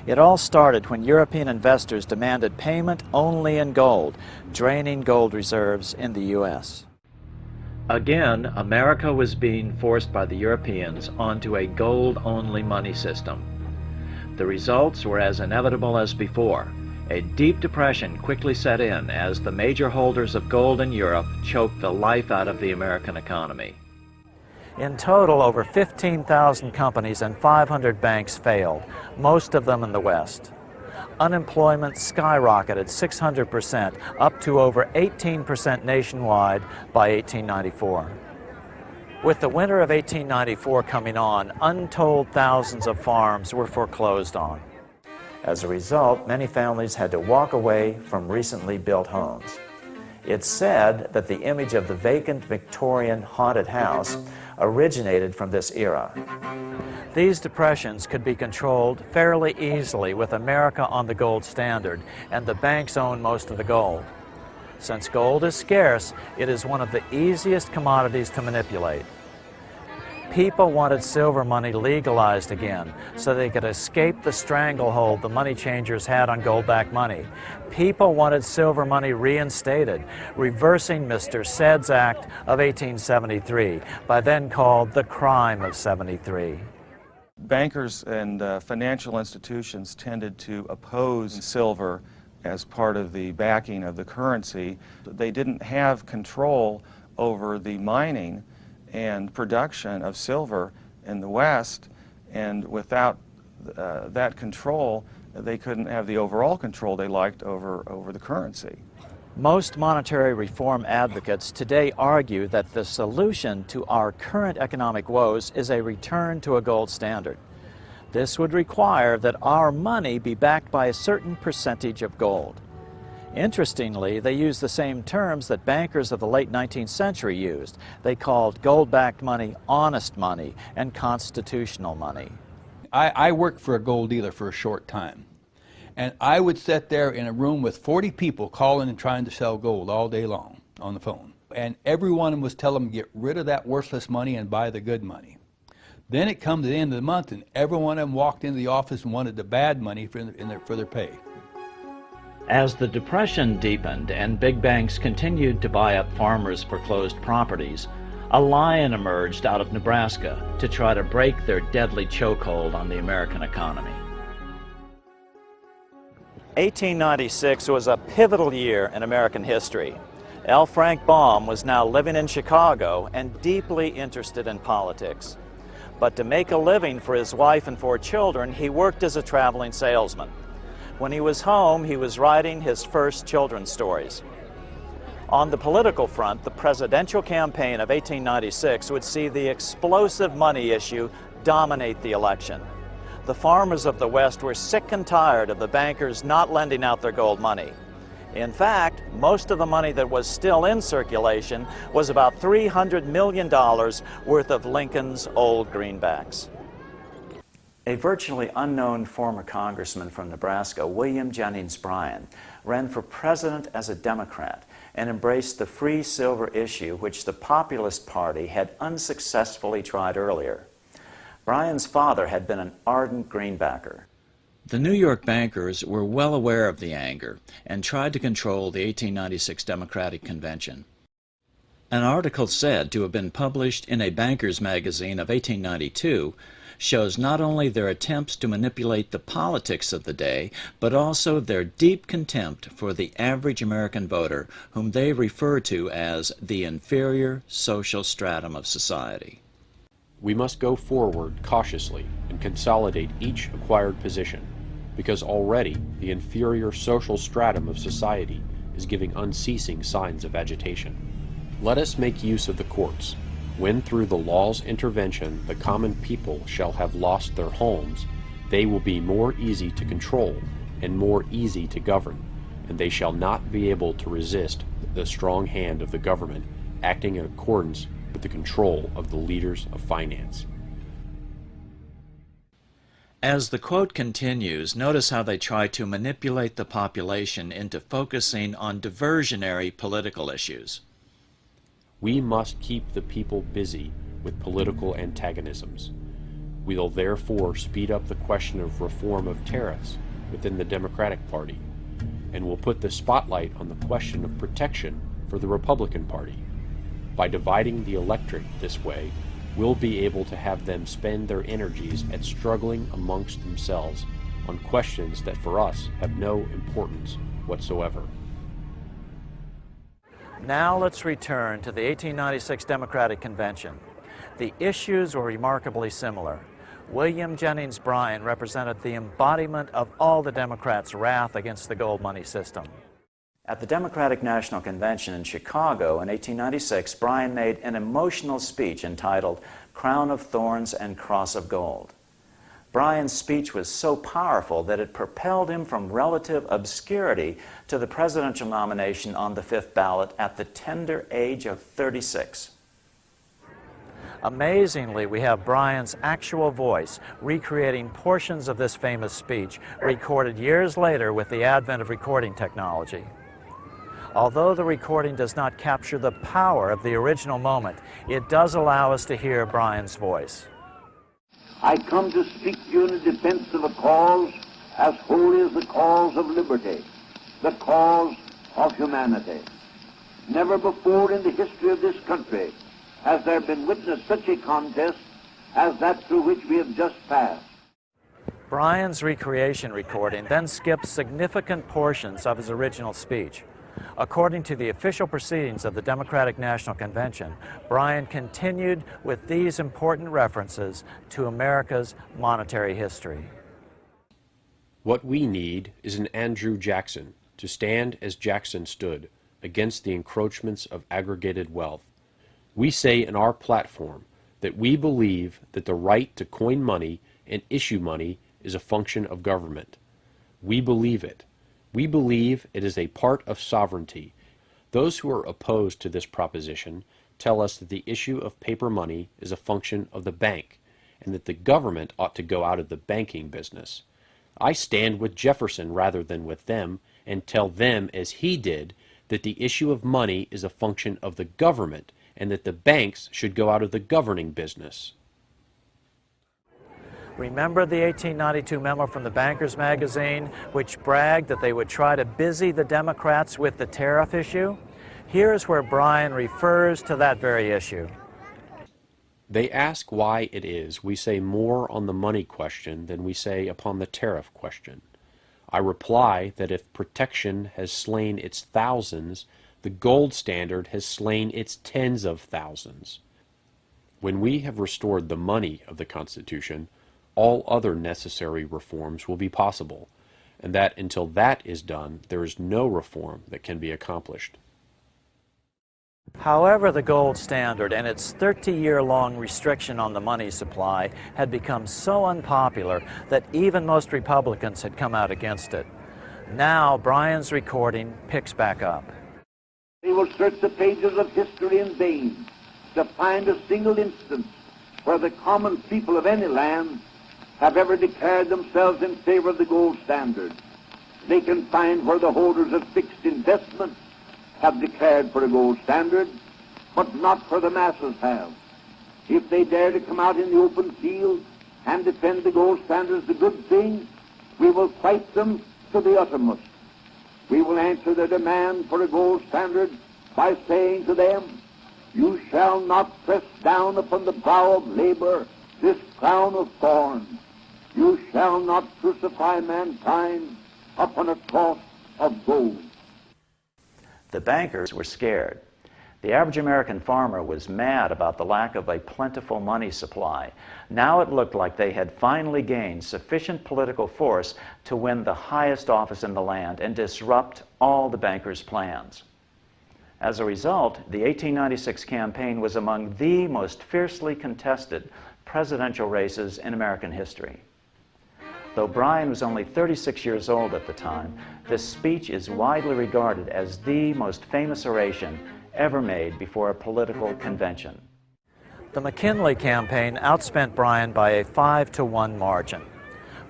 It all started when European investors demanded payment only in gold, draining gold reserves in the U.S. Again, America was being forced by the Europeans onto a gold-only money system. The results were as inevitable as before. A deep depression quickly set in as the major holders of gold in Europe choked the life out of the American economy. In total, over 15,000 companies and 500 banks failed, most of them in the West. Unemployment skyrocketed 600%, up to over 18% nationwide by 1894. With the winter of 1894 coming on, untold thousands of farms were foreclosed on. As a result, many families had to walk away from recently built homes. It's said that the image of the vacant Victorian haunted house originated from this era. These depressions could be controlled fairly easily with America on the gold standard, and the banks own most of the gold. Since gold is scarce, it is one of the easiest commodities to manipulate. People wanted silver money legalized again so they could escape the stranglehold the money changers had on gold-backed money. People wanted silver money reinstated, reversing Mr. Said's Act of 1873, by then called the Crime of '73. Bankers and financial institutions tended to oppose silver as part of the backing of the currency. They didn't have control over the mining and production of silver in the West, and without that control, they couldn't have the overall control they liked over the currency. Most monetary reform advocates today argue that the solution to our current economic woes is a return to a gold standard. This would require that our money be backed by a certain percentage of gold. Interestingly, they use the same terms that bankers of the late 19th century used. They called gold-backed money honest money and constitutional money. I worked for a gold dealer for a short time. And I would sit there in a room with 40 people calling and trying to sell gold all day long on the phone. And everyone was telling them, get rid of that worthless money and buy the good money. Then it comes to the end of the month and every one of them walked into the office and wanted the bad money for their pay. As the Depression deepened and big banks continued to buy up farmers' foreclosed properties, a lion emerged out of Nebraska to try to break their deadly chokehold on the American economy. 1896 was a pivotal year in American history. L. Frank Baum was now living in Chicago and deeply interested in politics. But to make a living for his wife and 4 children, he worked as a traveling salesman. When he was home, he was writing his first children's stories. On the political front, the presidential campaign of 1896 would see the explosive money issue dominate the election. The farmers of the West were sick and tired of the bankers not lending out their gold money. In fact, most of the money that was still in circulation was about $300 million worth of Lincoln's old greenbacks. A virtually unknown former congressman from Nebraska, William Jennings Bryan, ran for president as a Democrat and embraced the free silver issue, which the Populist Party had unsuccessfully tried earlier. Bryan's father had been an ardent greenbacker. The New York bankers were well aware of the anger and tried to control the 1896 Democratic Convention. An article said to have been published in a banker's magazine of 1892 shows not only their attempts to manipulate the politics of the day, but also their deep contempt for the average American voter, whom they refer to as the inferior social stratum of society. We must go forward cautiously and consolidate each acquired position, because already the inferior social stratum of society is giving unceasing signs of agitation. Let us make use of the courts. When through the law's intervention the common people shall have lost their homes, they will be more easy to control and more easy to govern, and they shall not be able to resist the strong hand of the government acting in accordance with the control of the leaders of finance. As the quote continues, notice how they try to manipulate the population into focusing on diversionary political issues. We must keep the people busy with political antagonisms. We will therefore speed up the question of reform of tariffs within the Democratic Party, and will put the spotlight on the question of protection for the Republican Party. By dividing the electorate this way, we'll be able to have them spend their energies at struggling amongst themselves on questions that for us have no importance whatsoever. Now let's return to the 1896 Democratic Convention. The issues were remarkably similar. William Jennings Bryan represented the embodiment of all the Democrats' wrath against the gold money system. At the Democratic National Convention in Chicago in 1896, Bryan made an emotional speech entitled "Crown of Thorns and Cross of Gold." Bryan's speech was so powerful that it propelled him from relative obscurity to the presidential nomination on the 5th ballot at the tender age of 36. Amazingly, we have Bryan's actual voice recreating portions of this famous speech, recorded years later with the advent of recording technology. Although the recording does not capture the power of the original moment, it does allow us to hear Bryan's voice. I come to speak to you in the defense of a cause as holy as the cause of liberty, the cause of humanity. Never before in the history of this country has there been witnessed such a contest as that through which we have just passed. Bryan's recreation recording then skips significant portions of his original speech. According to the official proceedings of the Democratic National Convention, Bryan continued with these important references to America's monetary history. What we need is an Andrew Jackson to stand as Jackson stood against the encroachments of aggregated wealth. We say in our platform that we believe that the right to coin money and issue money is a function of government. We believe it. We believe it is a part of sovereignty. Those who are opposed to this proposition tell us that the issue of paper money is a function of the bank, and that the government ought to go out of the banking business. I stand with Jefferson rather than with them, and tell them, as he did, that the issue of money is a function of the government, and that the banks should go out of the governing business. Remember the 1892 memo from the Bankers magazine, which bragged that they would try to busy the Democrats with the tariff issue? Here's where Bryan refers to that very issue. They ask why it is we say more on the money question than we say upon the tariff question. I reply that if protection has slain its thousands, the gold standard has slain its tens of thousands. When we have restored the money of the Constitution, all other necessary reforms will be possible, and that until that is done, there is no reform that can be accomplished. However, the gold standard and its 30-year-long restriction on the money supply had become so unpopular that even most Republicans had come out against it. Now, Bryan's recording picks back up. They will search the pages of history in vain to find a single instance where the common people of any land have ever declared themselves in favor of the gold standard. They can find where the holders of fixed investments have declared for a gold standard, but not where the masses have. If they dare to come out in the open field and defend the gold standard as a good thing, we will fight them to the uttermost. We will answer their demand for a gold standard by saying to them, you shall not press down upon the brow of labor this crown of thorns. You shall not crucify mankind upon a cross of gold. The bankers were scared. The average American farmer was mad about the lack of a plentiful money supply. Now it looked like they had finally gained sufficient political force to win the highest office in the land and disrupt all the bankers' plans. As a result, the 1896 campaign was among the most fiercely contested presidential races in American history. Though Bryan was only 36 years old at the time, this speech is widely regarded as the most famous oration ever made before a political convention. The McKinley campaign outspent Bryan by a 5-to-1 margin.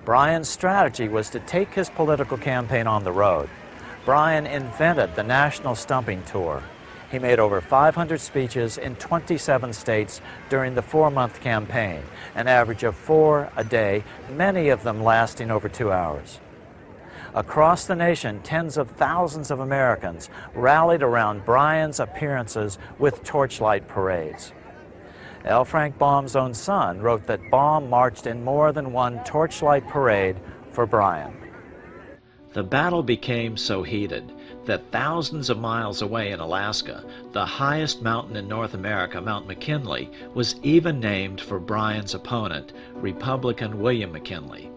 Bryan's strategy was to take his political campaign on the road. Bryan invented the National Stumping Tour. He made over 500 speeches in 27 states during the 4-month campaign, an average of 4 a day, many of them lasting over 2 hours. Across the nation, tens of thousands of Americans rallied around Bryan's appearances with torchlight parades. L. Frank Baum's own son wrote that Baum marched in more than one torchlight parade for Bryan. The battle became so heated that thousands of miles away in Alaska, the highest mountain in North America, Mount McKinley, was even named for Bryan's opponent, Republican William McKinley.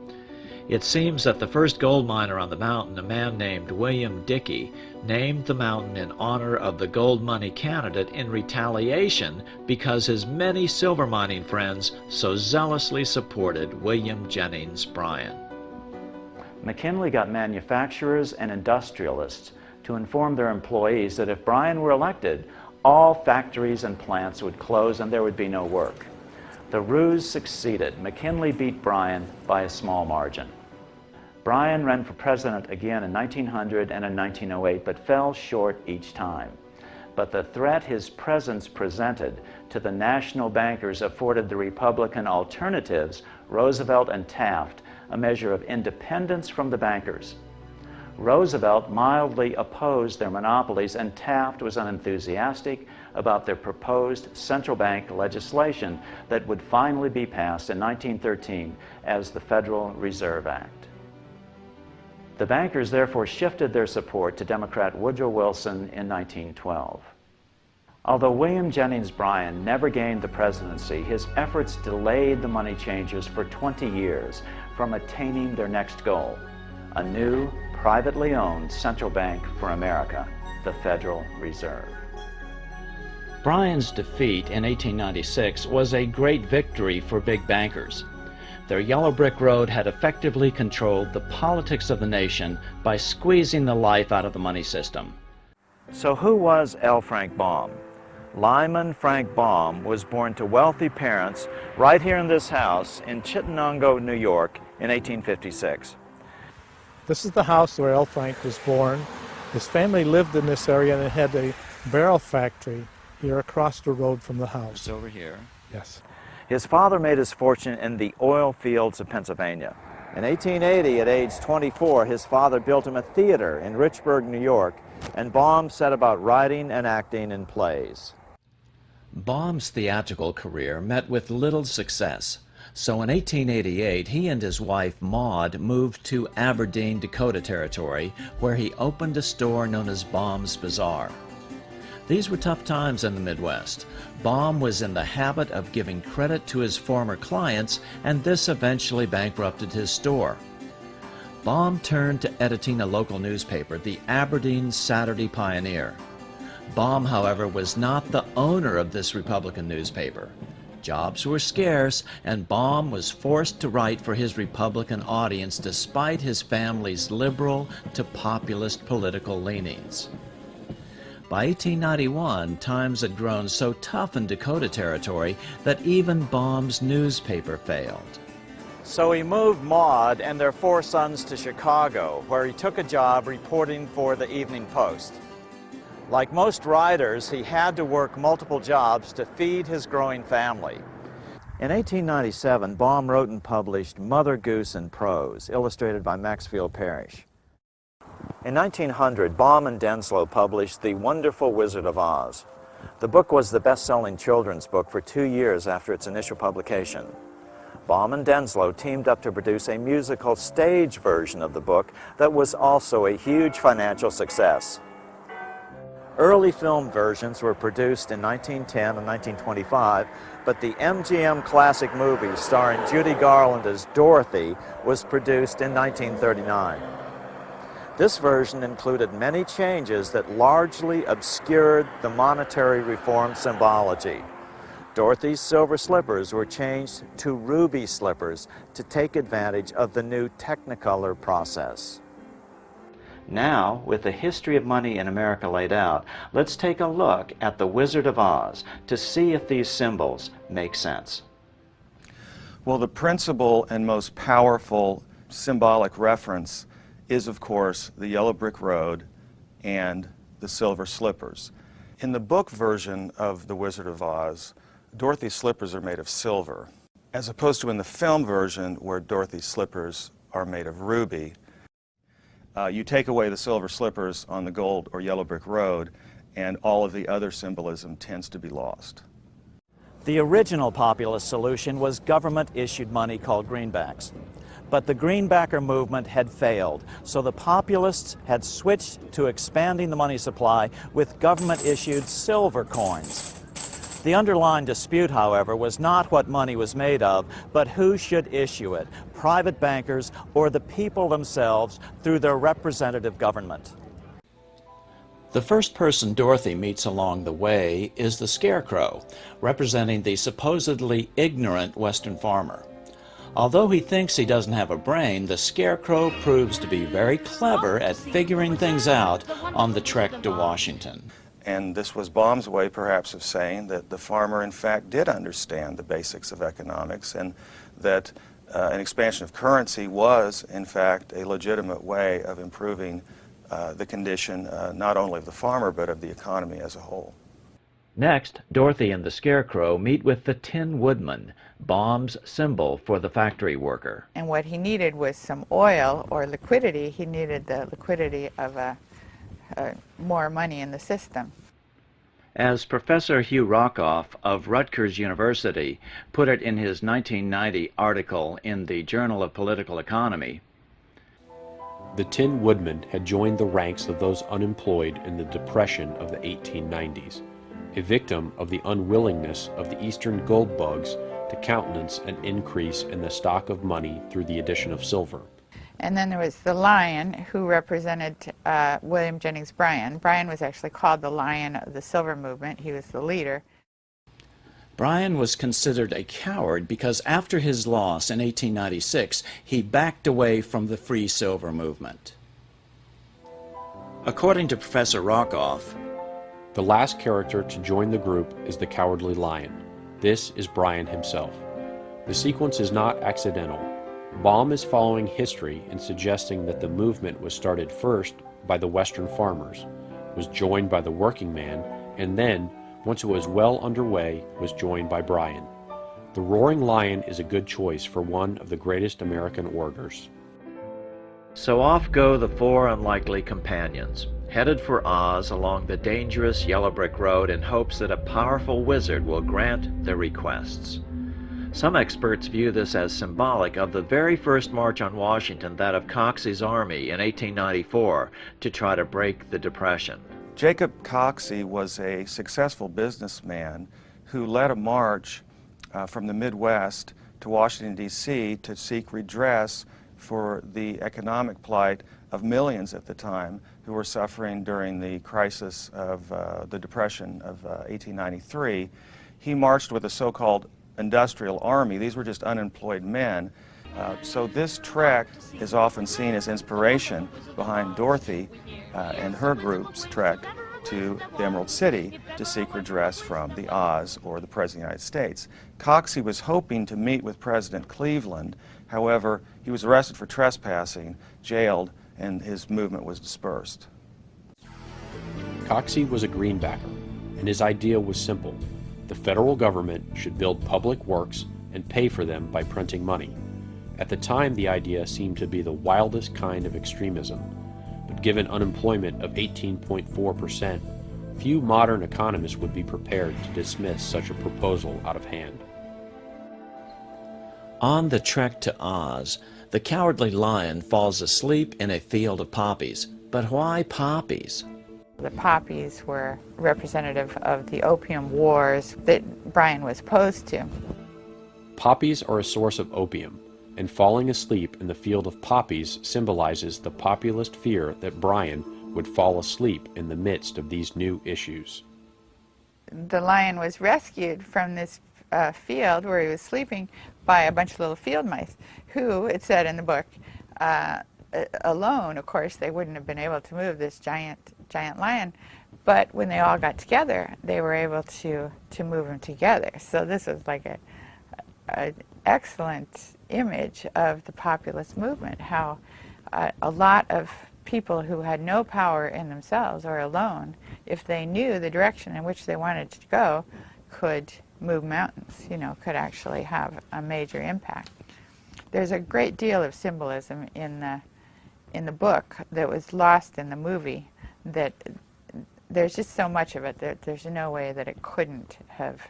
It seems that the first gold miner on the mountain, a man named William Dickey, named the mountain in honor of the gold money candidate in retaliation because his many silver mining friends so zealously supported William Jennings Bryan. McKinley got manufacturers and industrialists to inform their employees that if Bryan were elected, all factories and plants would close and there would be no work. The ruse succeeded. McKinley beat Bryan by a small margin. Bryan ran for president again in 1900 and in 1908, but fell short each time. But the threat his presence presented to the national bankers afforded the Republican alternatives, Roosevelt and Taft, a measure of independence from the bankers. Roosevelt mildly opposed their monopolies, and Taft was unenthusiastic about their proposed central bank legislation that would finally be passed in 1913 as the Federal Reserve Act. The bankers therefore shifted their support to Democrat Woodrow Wilson in 1912. Although William Jennings Bryan never gained the presidency, his efforts delayed the money changers for 20 years from attaining their next goal, a new, privately owned central bank for America, the Federal Reserve. Bryan's defeat in 1896 was a great victory for big bankers. Their yellow brick road had effectively controlled the politics of the nation by squeezing the life out of the money system. So who was L. Frank Baum? Lyman Frank Baum was born to wealthy parents right here in this house in Chittenango, New York in 1856. This is the house where L. Frank was born. His family lived in this area and had a barrel factory here across the road from the house. It's over here. Yes. His father made his fortune in the oil fields of Pennsylvania. In 1880, at age 24, his father built him a theater in Richburg, New York, and Baum set about writing and acting in plays. Baum's theatrical career met with little success, so in 1888 he and his wife Maud moved to Aberdeen, Dakota Territory, where he opened a store known as Baum's Bazaar. These were tough times in the Midwest. Baum was in the habit of giving credit to his former clients, and this eventually bankrupted his store. Baum turned to editing a local newspaper, the Aberdeen Saturday Pioneer. Baum, however, was not the owner of this Republican newspaper. Jobs were scarce, and Baum was forced to write for his Republican audience despite his family's liberal to populist political leanings. By 1891, times had grown so tough in Dakota Territory that even Baum's newspaper failed. So he moved Maud and their 4 sons to Chicago, where he took a job reporting for the Evening Post. Like most writers, he had to work multiple jobs to feed his growing family. In 1897, Baum wrote and published Mother Goose in Prose, illustrated by Maxfield Parrish. In 1900, Baum and Denslow published The Wonderful Wizard of Oz. The book was the best-selling children's book for 2 years after its initial publication. Baum and Denslow teamed up to produce a musical stage version of the book that was also a huge financial success. Early film versions were produced in 1910 and 1925, but the MGM classic movie starring Judy Garland as Dorothy was produced in 1939. This version included many changes that largely obscured the monetary reform symbology. Dorothy's silver slippers were changed to ruby slippers to take advantage of the new Technicolor process. Now, with the history of money in America laid out, let's take a look at the Wizard of Oz to see if these symbols make sense. Well, the principal and most powerful symbolic reference is, of course, the yellow brick road and the silver slippers. In the book version of The Wizard of Oz, Dorothy's slippers are made of silver, as opposed to in the film version where Dorothy's slippers are made of ruby. You take away the silver slippers on the gold or yellow brick road, and all of the other symbolism tends to be lost. The original populist solution was government-issued money called greenbacks. But the greenbacker movement had failed, so the populists had switched to expanding the money supply with government-issued silver coins. The underlying dispute, however, was not what money was made of, but who should issue it, private bankers or the people themselves through their representative government. The first person Dorothy meets along the way is the Scarecrow, representing the supposedly ignorant Western farmer. Although he thinks he doesn't have a brain, the Scarecrow proves to be very clever at figuring things out on the trek to Washington. And this was Baum's way, perhaps, of saying that the farmer, in fact, did understand the basics of economics, and that an expansion of currency was, in fact, a legitimate way of improving the condition not only of the farmer, but of the economy as a whole. Next, Dorothy and the Scarecrow meet with the Tin Woodman, Baum's symbol for the factory worker. And what he needed was some oil or liquidity. He needed the liquidity of more money in the system. As Professor Hugh Rockoff of Rutgers University put it in his 1990 article in the Journal of Political Economy, the Tin Woodman had joined the ranks of those unemployed in the Depression of the 1890s, a victim of the unwillingness of the Eastern gold bugs to countenance an increase in the stock of money through the addition of silver. And then there was the Lion, who represented William Jennings Bryan. Bryan was actually called the Lion of the Silver Movement. He was the leader. Bryan was considered a coward because after his loss in 1896, he backed away from the Free Silver movement. According to Professor Rockoff, the last character to join the group is the Cowardly Lion. This is Bryan himself. The sequence is not accidental. Baum is following history in suggesting that the movement was started first by the Western farmers, was joined by the working man, and then, once it was well underway, was joined by Bryan. The Roaring Lion is a good choice for one of the greatest American orators. So off go the 4 unlikely companions, headed for Oz along the dangerous yellow brick road in hopes that a powerful wizard will grant their requests. Some experts view this as symbolic of the very first march on Washington, that of Coxey's army in 1894, to try to break the Depression. Jacob Coxey was a successful businessman who led a march from the Midwest to Washington, D.C. to seek redress for the economic plight of millions at the time who were suffering during the crisis of the Depression of 1893, he marched with a so-called industrial army. These were just unemployed men. So this trek is often seen as inspiration behind Dorothy and her group's trek to the Emerald City to seek redress from the Oz, or the President of the United States. Coxey was hoping to meet with President Cleveland. However, he was arrested for trespassing, jailed, and his movement was dispersed. Coxey was a greenbacker, and his idea was simple. The federal government should build public works and pay for them by printing money. At the time, the idea seemed to be the wildest kind of extremism, but given unemployment of 18.4%, few modern economists would be prepared to dismiss such a proposal out of hand. On the trek to Oz, the Cowardly Lion falls asleep in a field of poppies. But why poppies? The poppies were representative of the opium wars that Bryan was opposed to. Poppies are a source of opium, and falling asleep in the field of poppies symbolizes the populist fear that Bryan would fall asleep in the midst of these new issues. The lion was rescued from this field where he was sleeping by a bunch of little field mice who, it said in the book, alone, of course, they wouldn't have been able to move this giant lion, but when they all got together, they were able to move him together. So this was like an excellent image of the populist movement, how a lot of people who had no power in themselves or alone, if they knew the direction in which they wanted to go, could move mountains, you know, could actually have a major impact. There's a great deal of symbolism in the book that was lost in the movie, that there's just so much of it that there's no way that it couldn't have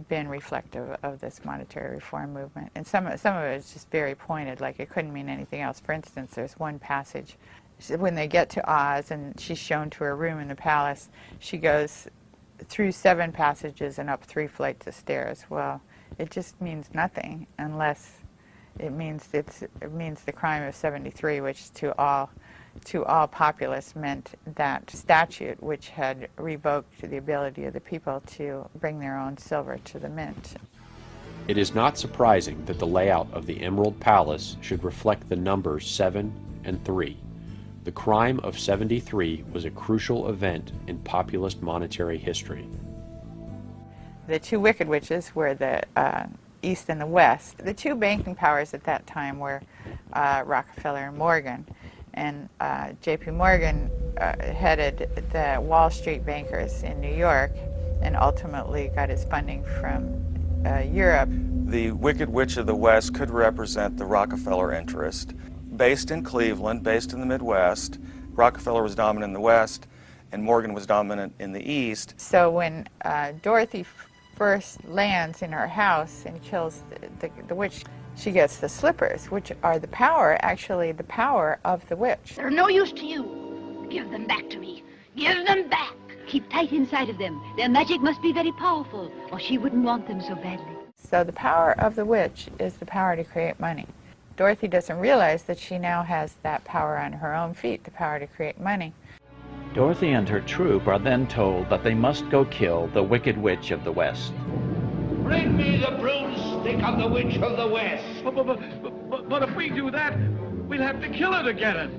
been reflective of this monetary reform movement. And some of it is just very pointed, like it couldn't mean anything else. For instance, there's one passage when they get to Oz and she's shown to her room in the palace, she goes through 7 passages and up 3 flights of stairs. Well, it just means nothing unless it means the crime of 73, which to all populists meant that statute which had revoked the ability of the people to bring their own silver to the mint. It is not surprising that the layout of the Emerald Palace should reflect the numbers 7 and 3. The crime of 73 was a crucial event in populist monetary history. The 2 Wicked Witches were the East and the West. The 2 banking powers at that time were Rockefeller and Morgan. And J.P. Morgan headed the Wall Street bankers in New York and ultimately got his funding from Europe. The Wicked Witch of the West could represent the Rockefeller interest. Based in Cleveland, based in the Midwest, Rockefeller was dominant in the West and Morgan was dominant in the East. So when Dorothy first lands in her house and kills the witch, she gets the slippers, which are the power, actually the power of the witch. They're no use to you. Give them back to me. Give them back. Keep tight inside of them. Their magic must be very powerful, or she wouldn't want them so badly. So the power of the witch is the power to create money. Dorothy doesn't realize that she now has that power on her own feet, the power to create money. Dorothy and her troop are then told that they must go kill the Wicked Witch of the West. Bring me the broomstick of the Witch of the West. But if we do that, we'll have to kill her to get it.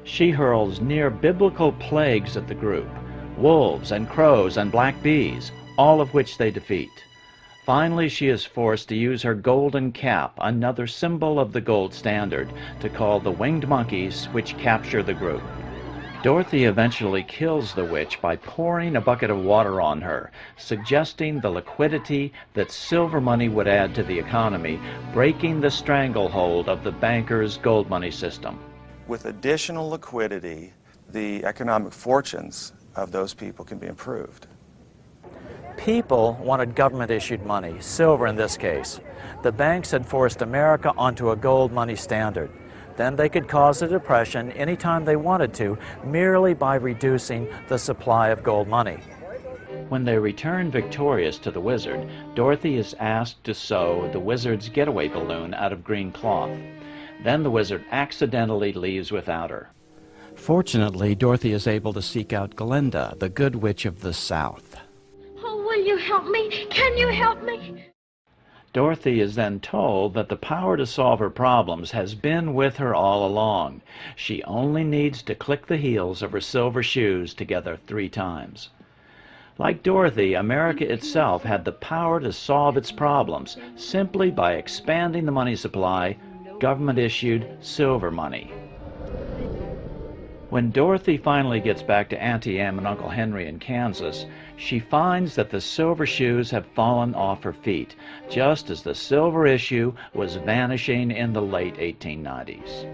She hurls near-biblical plagues at the group, wolves and crows and black bees, all of which they defeat. Finally, she is forced to use her golden cap, another symbol of the gold standard, to call the winged monkeys, which capture the group. Dorothy eventually kills the witch by pouring a bucket of water on her, suggesting the liquidity that silver money would add to the economy, breaking the stranglehold of the bankers' gold money system. With additional liquidity, the economic fortunes of those people can be improved. People wanted government-issued money, silver in this case. The banks had forced America onto a gold money standard. Then they could cause a depression anytime they wanted to, merely by reducing the supply of gold money. When they return victorious to the wizard, Dorothy is asked to sew the wizard's getaway balloon out of green cloth. Then the wizard accidentally leaves without her. Fortunately, Dorothy is able to seek out Glinda, the good witch of the South. Oh, will you help me? Can you help me? Dorothy is then told that the power to solve her problems has been with her all along. She only needs to click the heels of her silver shoes together 3 times. Like Dorothy, America itself had the power to solve its problems simply by expanding the money supply, government-issued silver money. When Dorothy finally gets back to Auntie Em and Uncle Henry in Kansas, she finds that the silver shoes have fallen off her feet, just as the silver issue was vanishing in the late 1890s.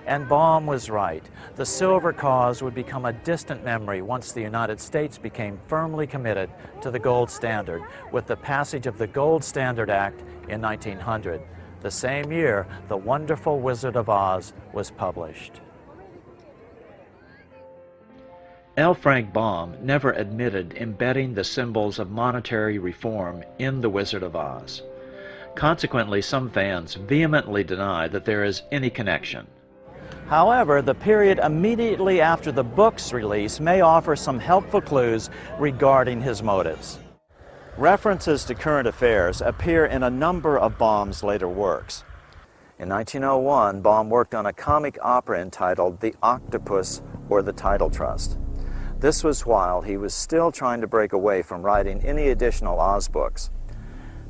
And Baum was right. The silver cause would become a distant memory once the United States became firmly committed to the gold standard with the passage of the Gold Standard Act in 1900. The same year, The Wonderful Wizard of Oz was published. L. Frank Baum never admitted embedding the symbols of monetary reform in The Wizard of Oz. Consequently, some fans vehemently deny that there is any connection. However, the period immediately after the book's release may offer some helpful clues regarding his motives. References to current affairs appear in a number of Baum's later works. In 1901, Baum worked on a comic opera entitled The Octopus or the Title Trust. This was while he was still trying to break away from writing any additional Oz books.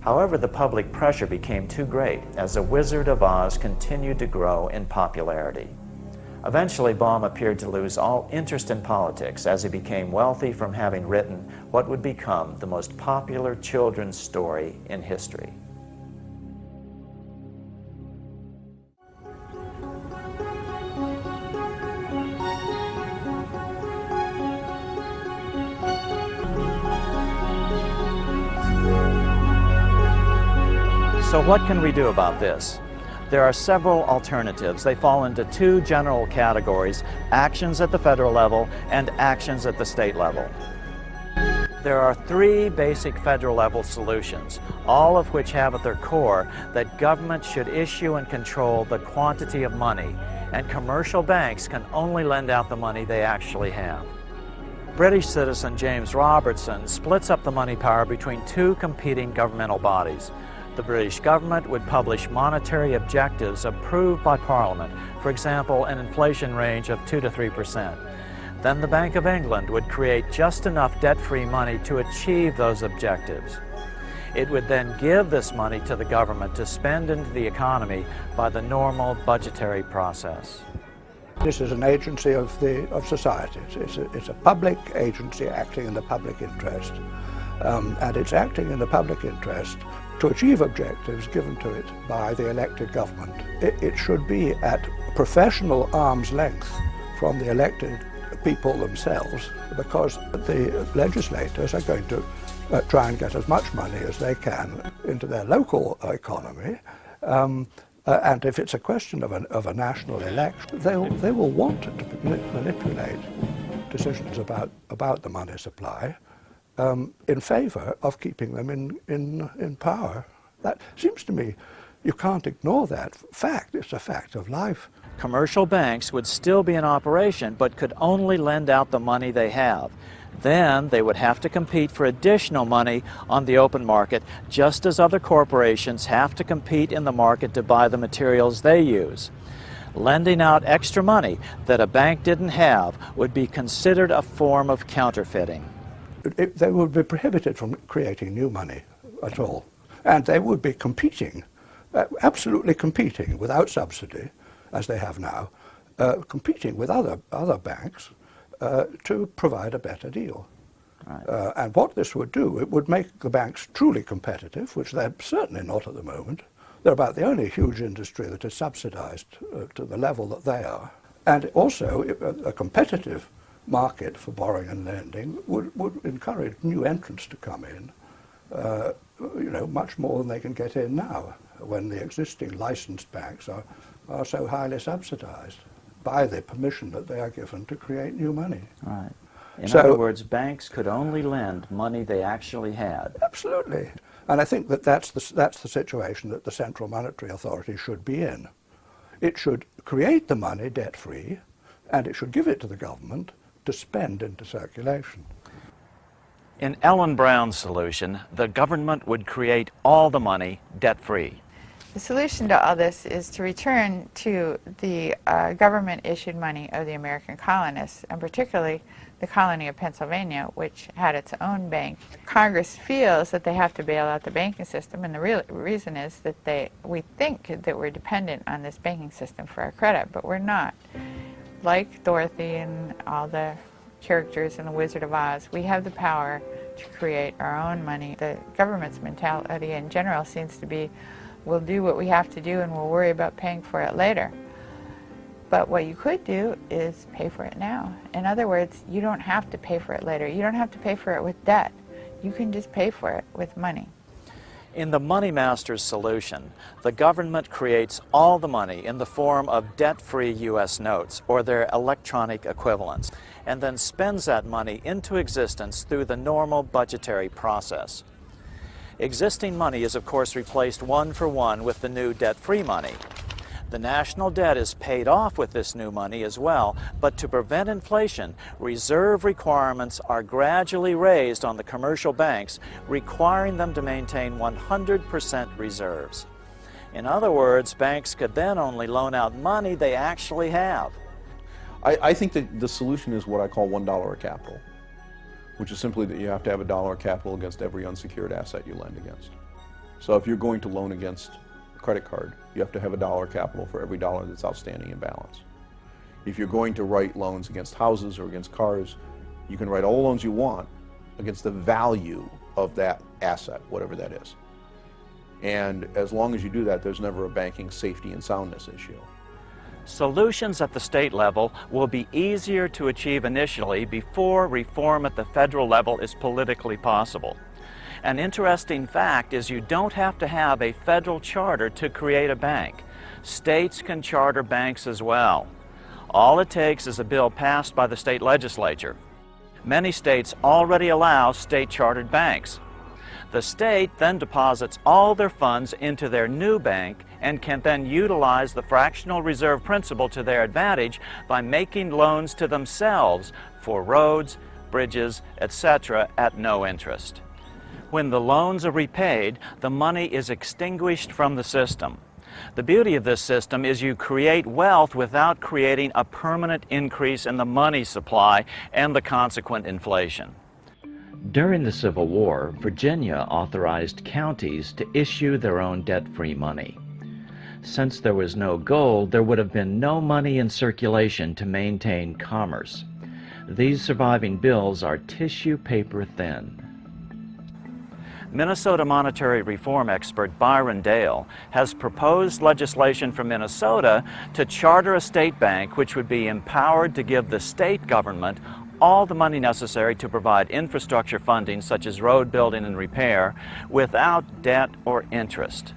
However, the public pressure became too great as The Wizard of Oz continued to grow in popularity. Eventually, Baum appeared to lose all interest in politics as he became wealthy from having written what would become the most popular children's story in history. So what can we do about this? There are several alternatives. They fall into 2 general categories: actions at the federal level and actions at the state level. There are 3 basic federal level solutions, all of which have at their core that government should issue and control the quantity of money, and commercial banks can only lend out the money they actually have. British citizen James Robertson splits up the money power between 2 competing governmental bodies. The British government would publish monetary objectives approved by Parliament, for example, an inflation range of 2 to 3%. Then the Bank of England would create just enough debt-free money to achieve those objectives. It would then give this money to the government to spend into the economy by the normal budgetary process. This is an agency of society. It's a public agency acting in the public interest, and it's acting in the public interest to achieve objectives given to it by the elected government. It should be at professional arm's length from the elected people themselves, because the legislators are going to try and get as much money as they can into their local economy. And if it's a question of a national election, they will want to manipulate decisions about the money supply in favour of keeping them in power. That seems to me, you can't ignore that fact. It's a fact of life. Commercial banks would still be in operation, but could only lend out the money they have. Then they would have to compete for additional money on the open market, just as other corporations have to compete in the market to buy the materials they use. Lending out extra money that a bank didn't have would be considered a form of counterfeiting. They would be prohibited from creating new money at all. And they would be competing, absolutely competing without subsidy, as they have now, competing with other banks to provide a better deal. Right. And what this would do, it would make the banks truly competitive, which they're certainly not at the moment. They're about the only huge industry that is subsidized to the level that they are. And also, a competitive market for borrowing and lending would encourage new entrants to come in, much more than they can get in now, when the existing licensed banks are so highly subsidized by the permission that they are given to create new money. Right. In other words, banks could only lend money they actually had. Absolutely. And I think that that's the situation that the Central Monetary Authority should be in. It should create the money debt-free, and it should give it to the government to spend into circulation. In Ellen Brown's solution, the government would create all the money debt-free. The solution to all this is to return to the government-issued money of the American colonists, and particularly the colony of Pennsylvania, which had its own bank. Congress feels that they have to bail out the banking system, and the real reason is that we think that we're dependent on this banking system for our credit, but we're not. Like Dorothy and all the characters in The Wizard of Oz, we have the power to create our own money. The government's mentality in general seems to be, we'll do what we have to do and we'll worry about paying for it later. But what you could do is pay for it now. In other words, you don't have to pay for it later. You don't have to pay for it with debt. You can just pay for it with money. In the Money Masters solution, the government creates all the money in the form of debt-free U.S. notes or their electronic equivalents, and then spends that money into existence through the normal budgetary process. Existing money is of course replaced one for one with the new debt-free money. The national debt is paid off with this new money as well, but to prevent inflation, reserve requirements are gradually raised on the commercial banks, requiring them to maintain 100% reserves. In other words, banks could then only loan out money they actually have. I think that the solution is what I call $1 of capital, which is simply that you have to have $1 of capital against every unsecured asset you lend against. So if you're going to loan against a credit card, you have to have $1 of capital for every dollar that's outstanding in balance. If you're going to write loans against houses or against cars, you can write all the loans you want against the value of that asset, whatever that is. And as long as you do that, there's never a banking safety and soundness issue. Solutions at the state level will be easier to achieve initially before reform at the federal level is politically possible. An interesting fact is you don't have to have a federal charter to create a bank. States can charter banks as well. All it takes is a bill passed by the state legislature. Many states already allow state-chartered banks. The state then deposits all their funds into their new bank and can then utilize the fractional reserve principle to their advantage by making loans to themselves for roads, bridges, etc. at no interest. When the loans are repaid, the money is extinguished from the system. The beauty of this system is you create wealth without creating a permanent increase in the money supply and the consequent inflation. During the Civil War, Virginia authorized counties to issue their own debt-free money. Since there was no gold, there would have been no money in circulation to maintain commerce. These surviving bills are tissue paper thin. Minnesota monetary reform expert Byron Dale has proposed legislation for Minnesota to charter a state bank which would be empowered to give the state government all the money necessary to provide infrastructure funding such as road building and repair without debt or interest.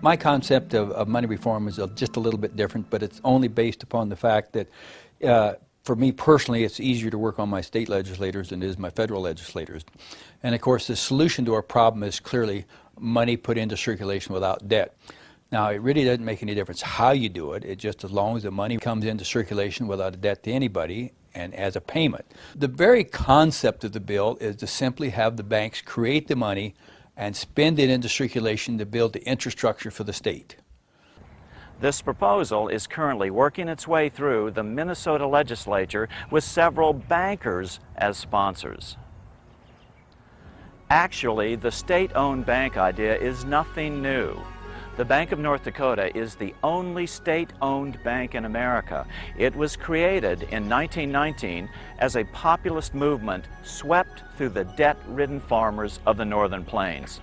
My concept of money reform is just a little bit different, but it's only based upon the fact that for me personally, it's easier to work on my state legislators than it is my federal legislators. And of course, the solution to our problem is clearly money put into circulation without debt. Now, it really doesn't make any difference how you do it. It's just as long as the money comes into circulation without a debt to anybody and as a payment. The very concept of the bill is to simply have the banks create the money and spend it into circulation to build the infrastructure for the state. This proposal is currently working its way through the Minnesota legislature with several bankers as sponsors. Actually, the state-owned bank idea is nothing new. The Bank of North Dakota is the only state-owned bank in America. It was created in 1919 as a populist movement swept through the debt-ridden farmers of the Northern Plains.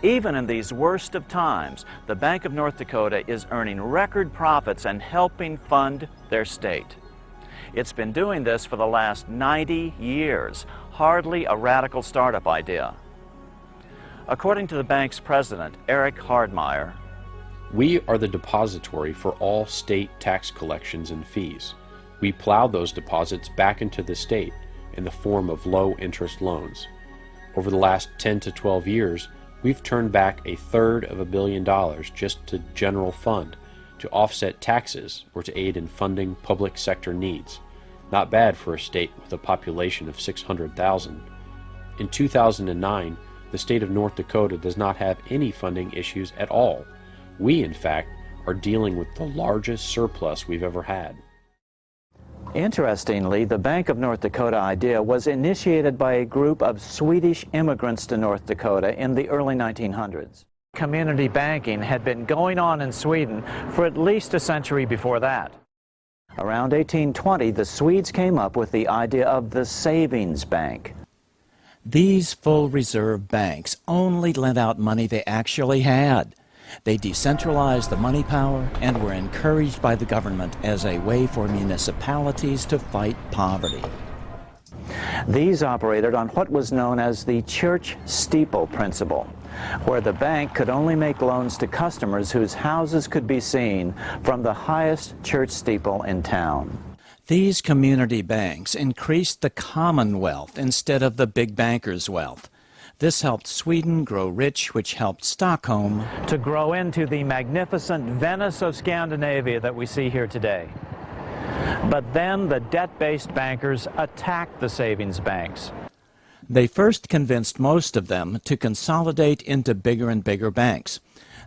Even in these worst of times, the Bank of North Dakota is earning record profits and helping fund their state. It's been doing this for the last 90 years, hardly a radical startup idea. According to the bank's president, Eric Hardmeyer, we are the depository for all state tax collections and fees. We plow those deposits back into the state in the form of low-interest loans. Over the last 10 to 12 years, we've turned back $1/3 of $1 billion just to general fund to offset taxes or to aid in funding public sector needs. Not bad for a state with a population of 600,000. In 2009, the state of North Dakota does not have any funding issues at all. We, in fact, are dealing with the largest surplus we've ever had. Interestingly, the Bank of North Dakota idea was initiated by a group of Swedish immigrants to North Dakota in the early 1900s. Community banking had been going on in Sweden for at least a century before that. Around 1820, the Swedes came up with the idea of the savings bank. These full reserve banks only lent out money they actually had. They decentralized the money power and were encouraged by the government as a way for municipalities to fight poverty. These operated on what was known as the church steeple principle, where the bank could only make loans to customers whose houses could be seen from the highest church steeple in town. These community banks increased the commonwealth instead of the big bankers' wealth. This helped Sweden grow rich, which helped Stockholm to grow into the magnificent Venice of Scandinavia that we see here today. But then the debt-based bankers attacked the savings banks. They first convinced most of them to consolidate into bigger and bigger banks.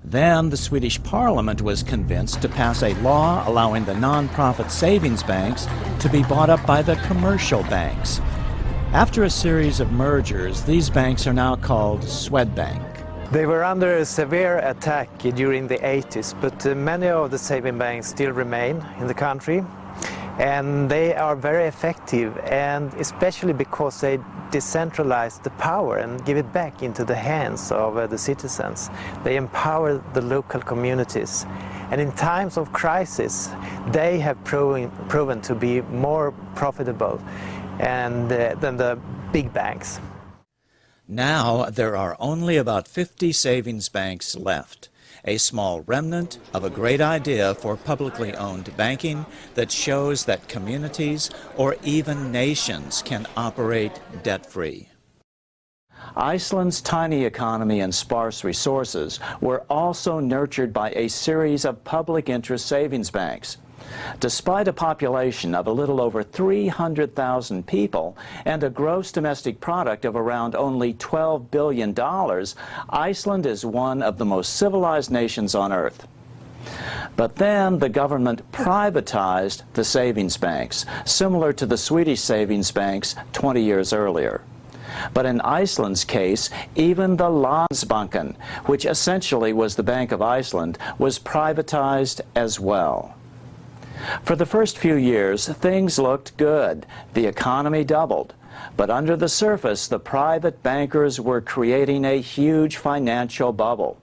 Then the Swedish Parliament was convinced to pass a law allowing the non-profit savings banks to be bought up by the commercial banks. After a series of mergers, these banks are now called Swedbank. They were under a severe attack during the 80s, but many of the saving banks still remain in the country. And they are very effective, and especially because they decentralize the power and give it back into the hands of the citizens. They empower the local communities. And in times of crisis, they have proven to be more profitable than the big banks. Now there are only about 50 savings banks left, a small remnant of a great idea for publicly owned banking that shows that communities or even nations can operate debt-free. Iceland's tiny economy and sparse resources were also nurtured by a series of public interest savings banks. Despite a population of a little over 300,000 people and a gross domestic product of around only $12 billion, Iceland is one of the most civilized nations on earth. But then the government privatized the savings banks, similar to the Swedish savings banks 20 years earlier. But in Iceland's case, even the Landsbanken, which essentially was the Bank of Iceland, was privatized as well. For the first few years, things looked good. The economy doubled. But under the surface, the private bankers were creating a huge financial bubble.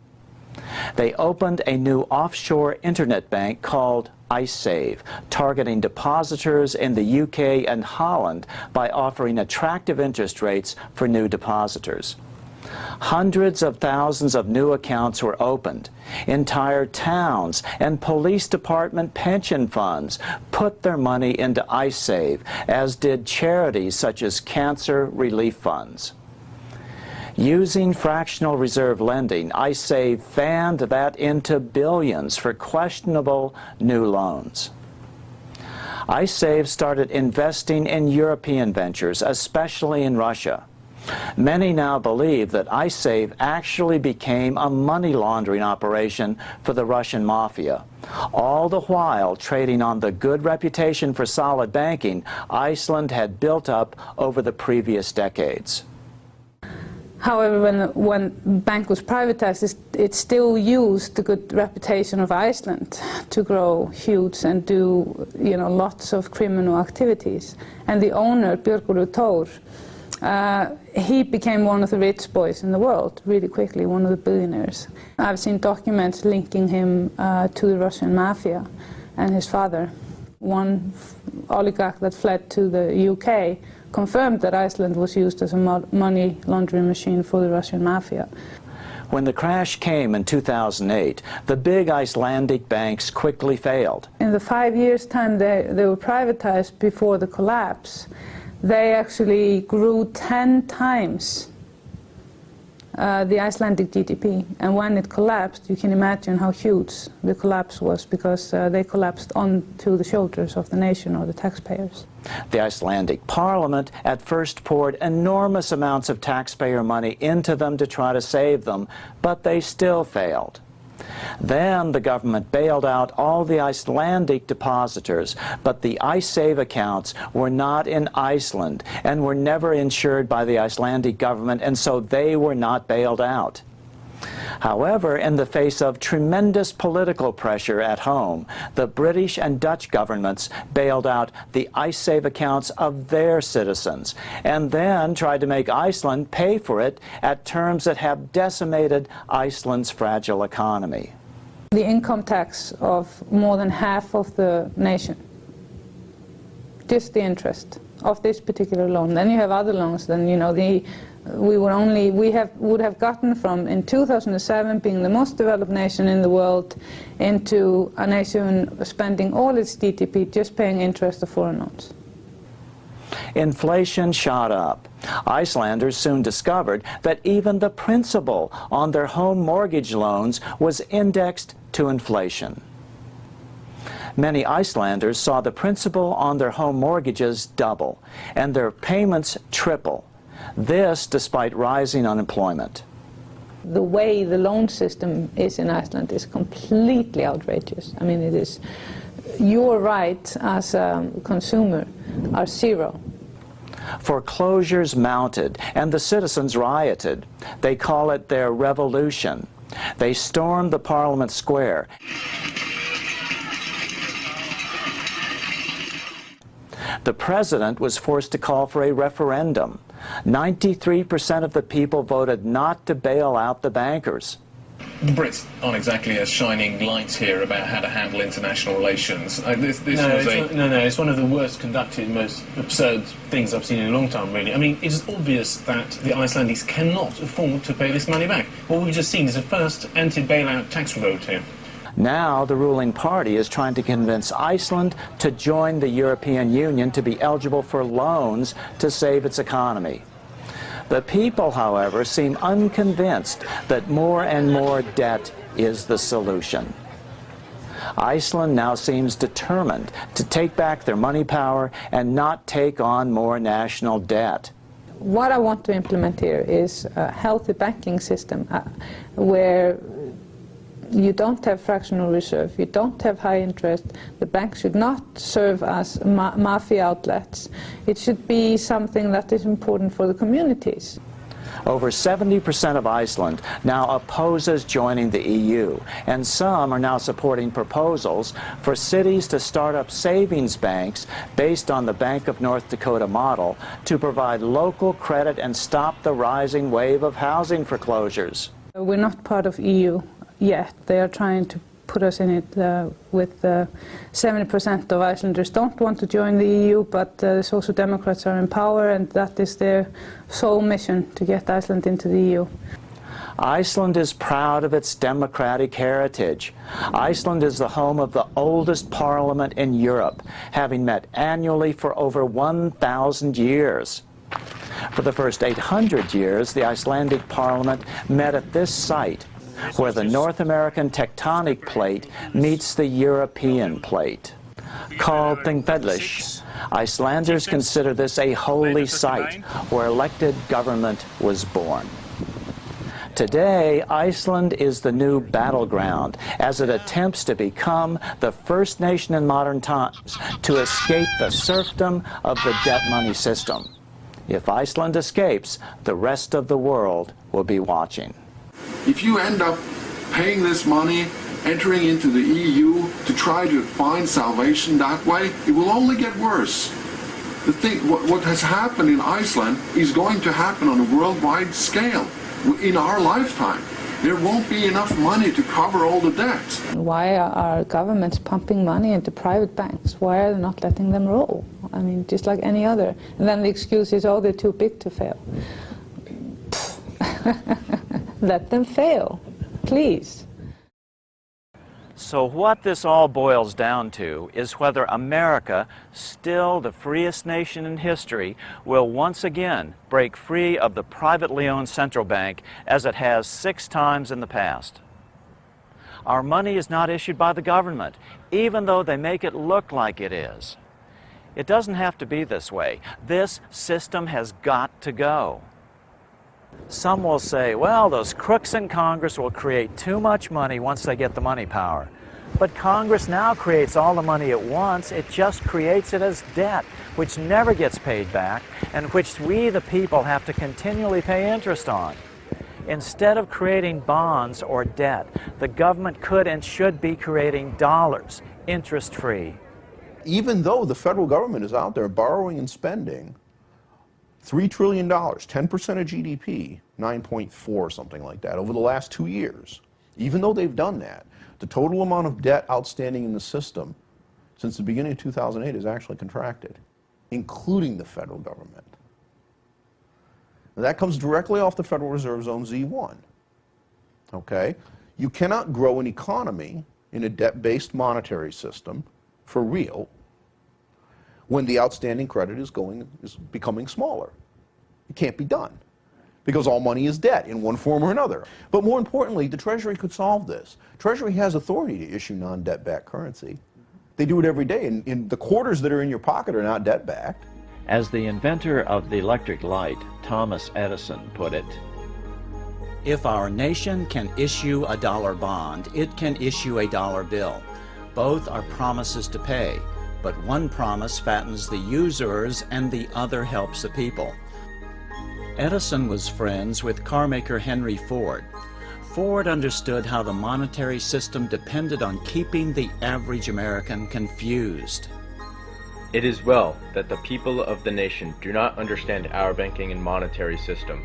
They opened a new offshore internet bank called IceSave, targeting depositors in the UK and Holland by offering attractive interest rates for new depositors. Hundreds of thousands of new accounts were opened. Entire towns and police department pension funds put their money into IceSave, as did charities such as cancer relief funds. Using fractional reserve lending, IceSave fanned that into billions for questionable new loans. IceSave started investing in European ventures, especially in Russia. Many now believe that IceSave actually became a money laundering operation for the Russian mafia. All the while trading on the good reputation for solid banking Iceland had built up over the previous decades. However, when bank was privatized, it still used the good reputation of Iceland to grow huge and do, lots of criminal activities. And the owner, Otho, he became one of the rich boys in the world really quickly, one of the billionaires. I've seen documents linking him to the Russian mafia and his father. One oligarch that fled to the UK confirmed that Iceland was used as a money laundering machine for the Russian mafia. When the crash came in 2008, the big Icelandic banks quickly failed. In the 5 years' time they were privatized before the collapse, they actually grew 10 times the Icelandic GDP. And when it collapsed, you can imagine how huge the collapse was, because they collapsed onto the shoulders of the nation or the taxpayers. The Icelandic parliament at first poured enormous amounts of taxpayer money into them to try to save them, but they still failed. Then the government bailed out all the Icelandic depositors, but the iSave accounts were not in Iceland and were never insured by the Icelandic government, and so they were not bailed out. However, in the face of tremendous political pressure at home, the British and Dutch governments bailed out the iSave accounts of their citizens, and then tried to make Iceland pay for it at terms that have decimated Iceland's fragile economy. The income tax of more than half of the nation, just the interest of this particular loan. Then you have other loans, then you know we would have gotten from, in 2007, being the most developed nation in the world, into a nation spending all its GDP just paying interest of foreign loans. Inflation shot up. Icelanders soon discovered that even the principal on their home mortgage loans was indexed to inflation. Many Icelanders saw the principal on their home mortgages double and their payments triple. This despite rising unemployment. The way the loan system is in Iceland is completely outrageous. I mean, it is, your rights as a consumer are zero. Foreclosures mounted and the citizens rioted. They call it their revolution. They stormed the Parliament Square. The president was forced to call for a referendum. 93% of the people voted not to bail out the bankers. The Brits aren't exactly as shining lights here about how to handle international relations. It's one of the worst conducted, most absurd things I've seen in a long time, really. I mean, it's obvious that the Icelanders cannot afford to pay this money back. What we've just seen is a first anti-bailout tax vote here. Now the ruling party is trying to convince Iceland to join the European Union to be eligible for loans to save its economy. The people, however, seem unconvinced that more and more debt is the solution. Iceland now seems determined to take back their money power and not take on more national debt. What I want to implement here is a healthy banking system where you don't have fractional reserve, you don't have high interest, the banks should not serve as mafia outlets. It should be something that is important for the communities. Over 70% of Iceland now opposes joining the EU, and some are now supporting proposals for cities to start up savings banks based on the Bank of North Dakota model to provide local credit and stop the rising wave of housing foreclosures. We're not part of EU yet. They are trying to put us in it with 70% of Icelanders don't want to join the EU, but the Social Democrats are in power, and that is their sole mission, to get Iceland into the EU. Iceland is proud of its democratic heritage. Iceland is the home of the oldest parliament in Europe, having met annually for over 1,000 years. For the first 800 years, the Icelandic parliament met at this site, where the North American tectonic plate meets the European plate. Called Thingvellir, Icelanders consider this a holy site where elected government was born. Today, Iceland is the new battleground as it attempts to become the first nation in modern times to escape the serfdom of the debt money system. If Iceland escapes, the rest of the world will be watching. If you end up paying this money, entering into the EU to try to find salvation that way, it will only get worse. What has happened in Iceland is going to happen on a worldwide scale in our lifetime. There won't be enough money to cover all the debts. Why are governments pumping money into private banks? Why are they not letting them roll? I mean, just like any other. And then the excuse is, oh, they're too big to fail. Let them fail, please. So what this all boils down to is whether America, still the freest nation in history, will once again break free of the privately owned central bank as it has 6 times in the past. Our money is not issued by the government, even though they make it look like it is. It doesn't have to be this way. This system has got to go. Some will say, well, those crooks in Congress will create too much money once they get the money power. But Congress now creates all the money at once. It just creates it as debt, which never gets paid back, and which we, the people, have to continually pay interest on. Instead of creating bonds or debt, the government could and should be creating dollars, interest-free. Even though the federal government is out there borrowing and spending $3 trillion, 10% of GDP, 9.4, something like that, over the last 2 years. Even though they've done that, the total amount of debt outstanding in the system since the beginning of 2008 has actually contracted, including the federal government. Now, that comes directly off the Federal Reserve's own Z1. Okay? You cannot grow an economy in a debt-based monetary system for real when the outstanding credit is becoming smaller. It can't be done because all money is debt in one form or another. But more importantly, the Treasury could solve this. Treasury has authority to issue non-debt-backed currency. They do it every day, and the quarters that are in your pocket are not debt-backed. As the inventor of the electric light, Thomas Edison, put it, "If our nation can issue a dollar bond, it can issue a dollar bill. Both are promises to pay, but one promise fattens the users and the other helps the people." Edison was friends with carmaker Henry Ford. Ford understood how the monetary system depended on keeping the average American confused. It is well that the people of the nation do not understand our banking and monetary system,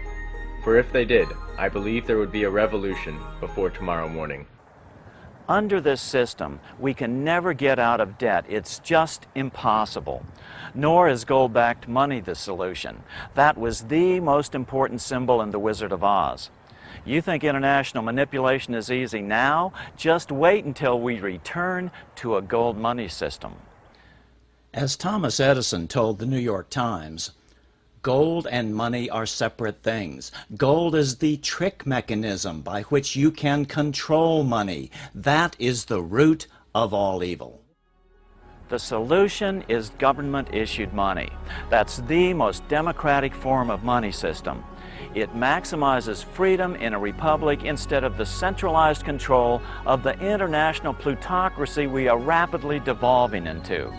for if they did, I believe there would be a revolution before tomorrow morning. Under this system, we can never get out of debt. It's just impossible. Nor is gold-backed money the solution. That was the most important symbol in The Wizard of Oz. You think international manipulation is easy now? Just wait until we return to a gold money system. As Thomas Edison told the New York Times, "Gold and money are separate things. Gold is the trick mechanism by which you can control money. That is the root of all evil." The solution is government-issued money. That's the most democratic form of money system. It maximizes freedom in a republic instead of the centralized control of the international plutocracy we are rapidly devolving into.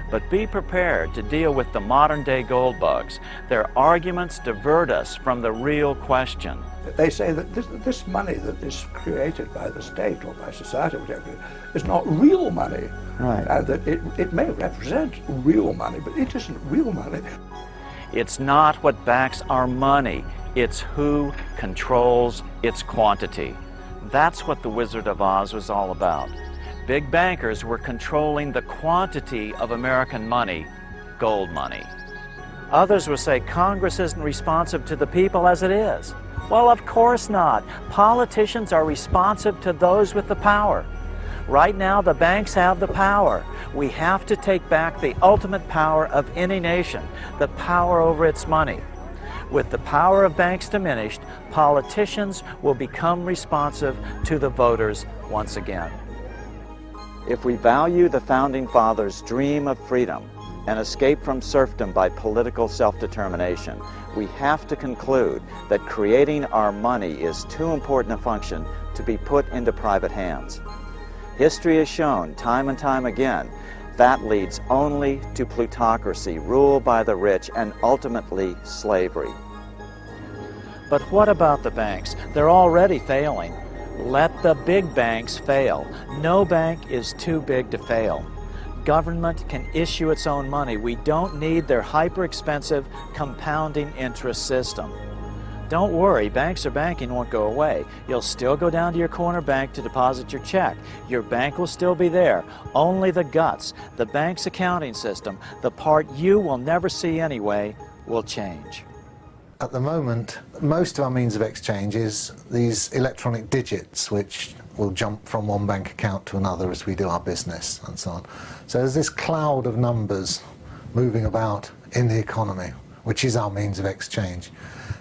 But be prepared to deal with the modern-day gold bugs. Their arguments divert us from the real question. They say that this money that is created by the state or by society, whatever, is not real money. Right. And that it may represent real money, but it isn't real money. It's not what backs our money. It's who controls its quantity. That's what The Wizard of Oz was all about. Big bankers were controlling the quantity of American money, gold money. Others will say Congress isn't responsive to the people as it is. Well, of course not. Politicians are responsive to those with the power. Right now, the banks have the power. We have to take back the ultimate power of any nation, the power over its money. With the power of banks diminished, politicians will become responsive to the voters once again. If we value the Founding Fathers' dream of freedom and escape from serfdom by political self-determination, we have to conclude that creating our money is too important a function to be put into private hands. History has shown time and time again that leads only to plutocracy, rule by the rich, and ultimately slavery. But what about the banks? They're already failing. Let the big banks fail. No bank is too big to fail. Government can issue its own money. We don't need their hyper-expensive compounding interest system. Don't worry, banks or banking won't go away. You'll still go down to your corner bank to deposit your check. Your bank will still be there. Only the guts, the bank's accounting system, the part you will never see anyway, will change. At the moment, most of our means of exchange is these electronic digits, which will jump from one bank account to another as we do our business and so on. So there's this cloud of numbers moving about in the economy, which is our means of exchange.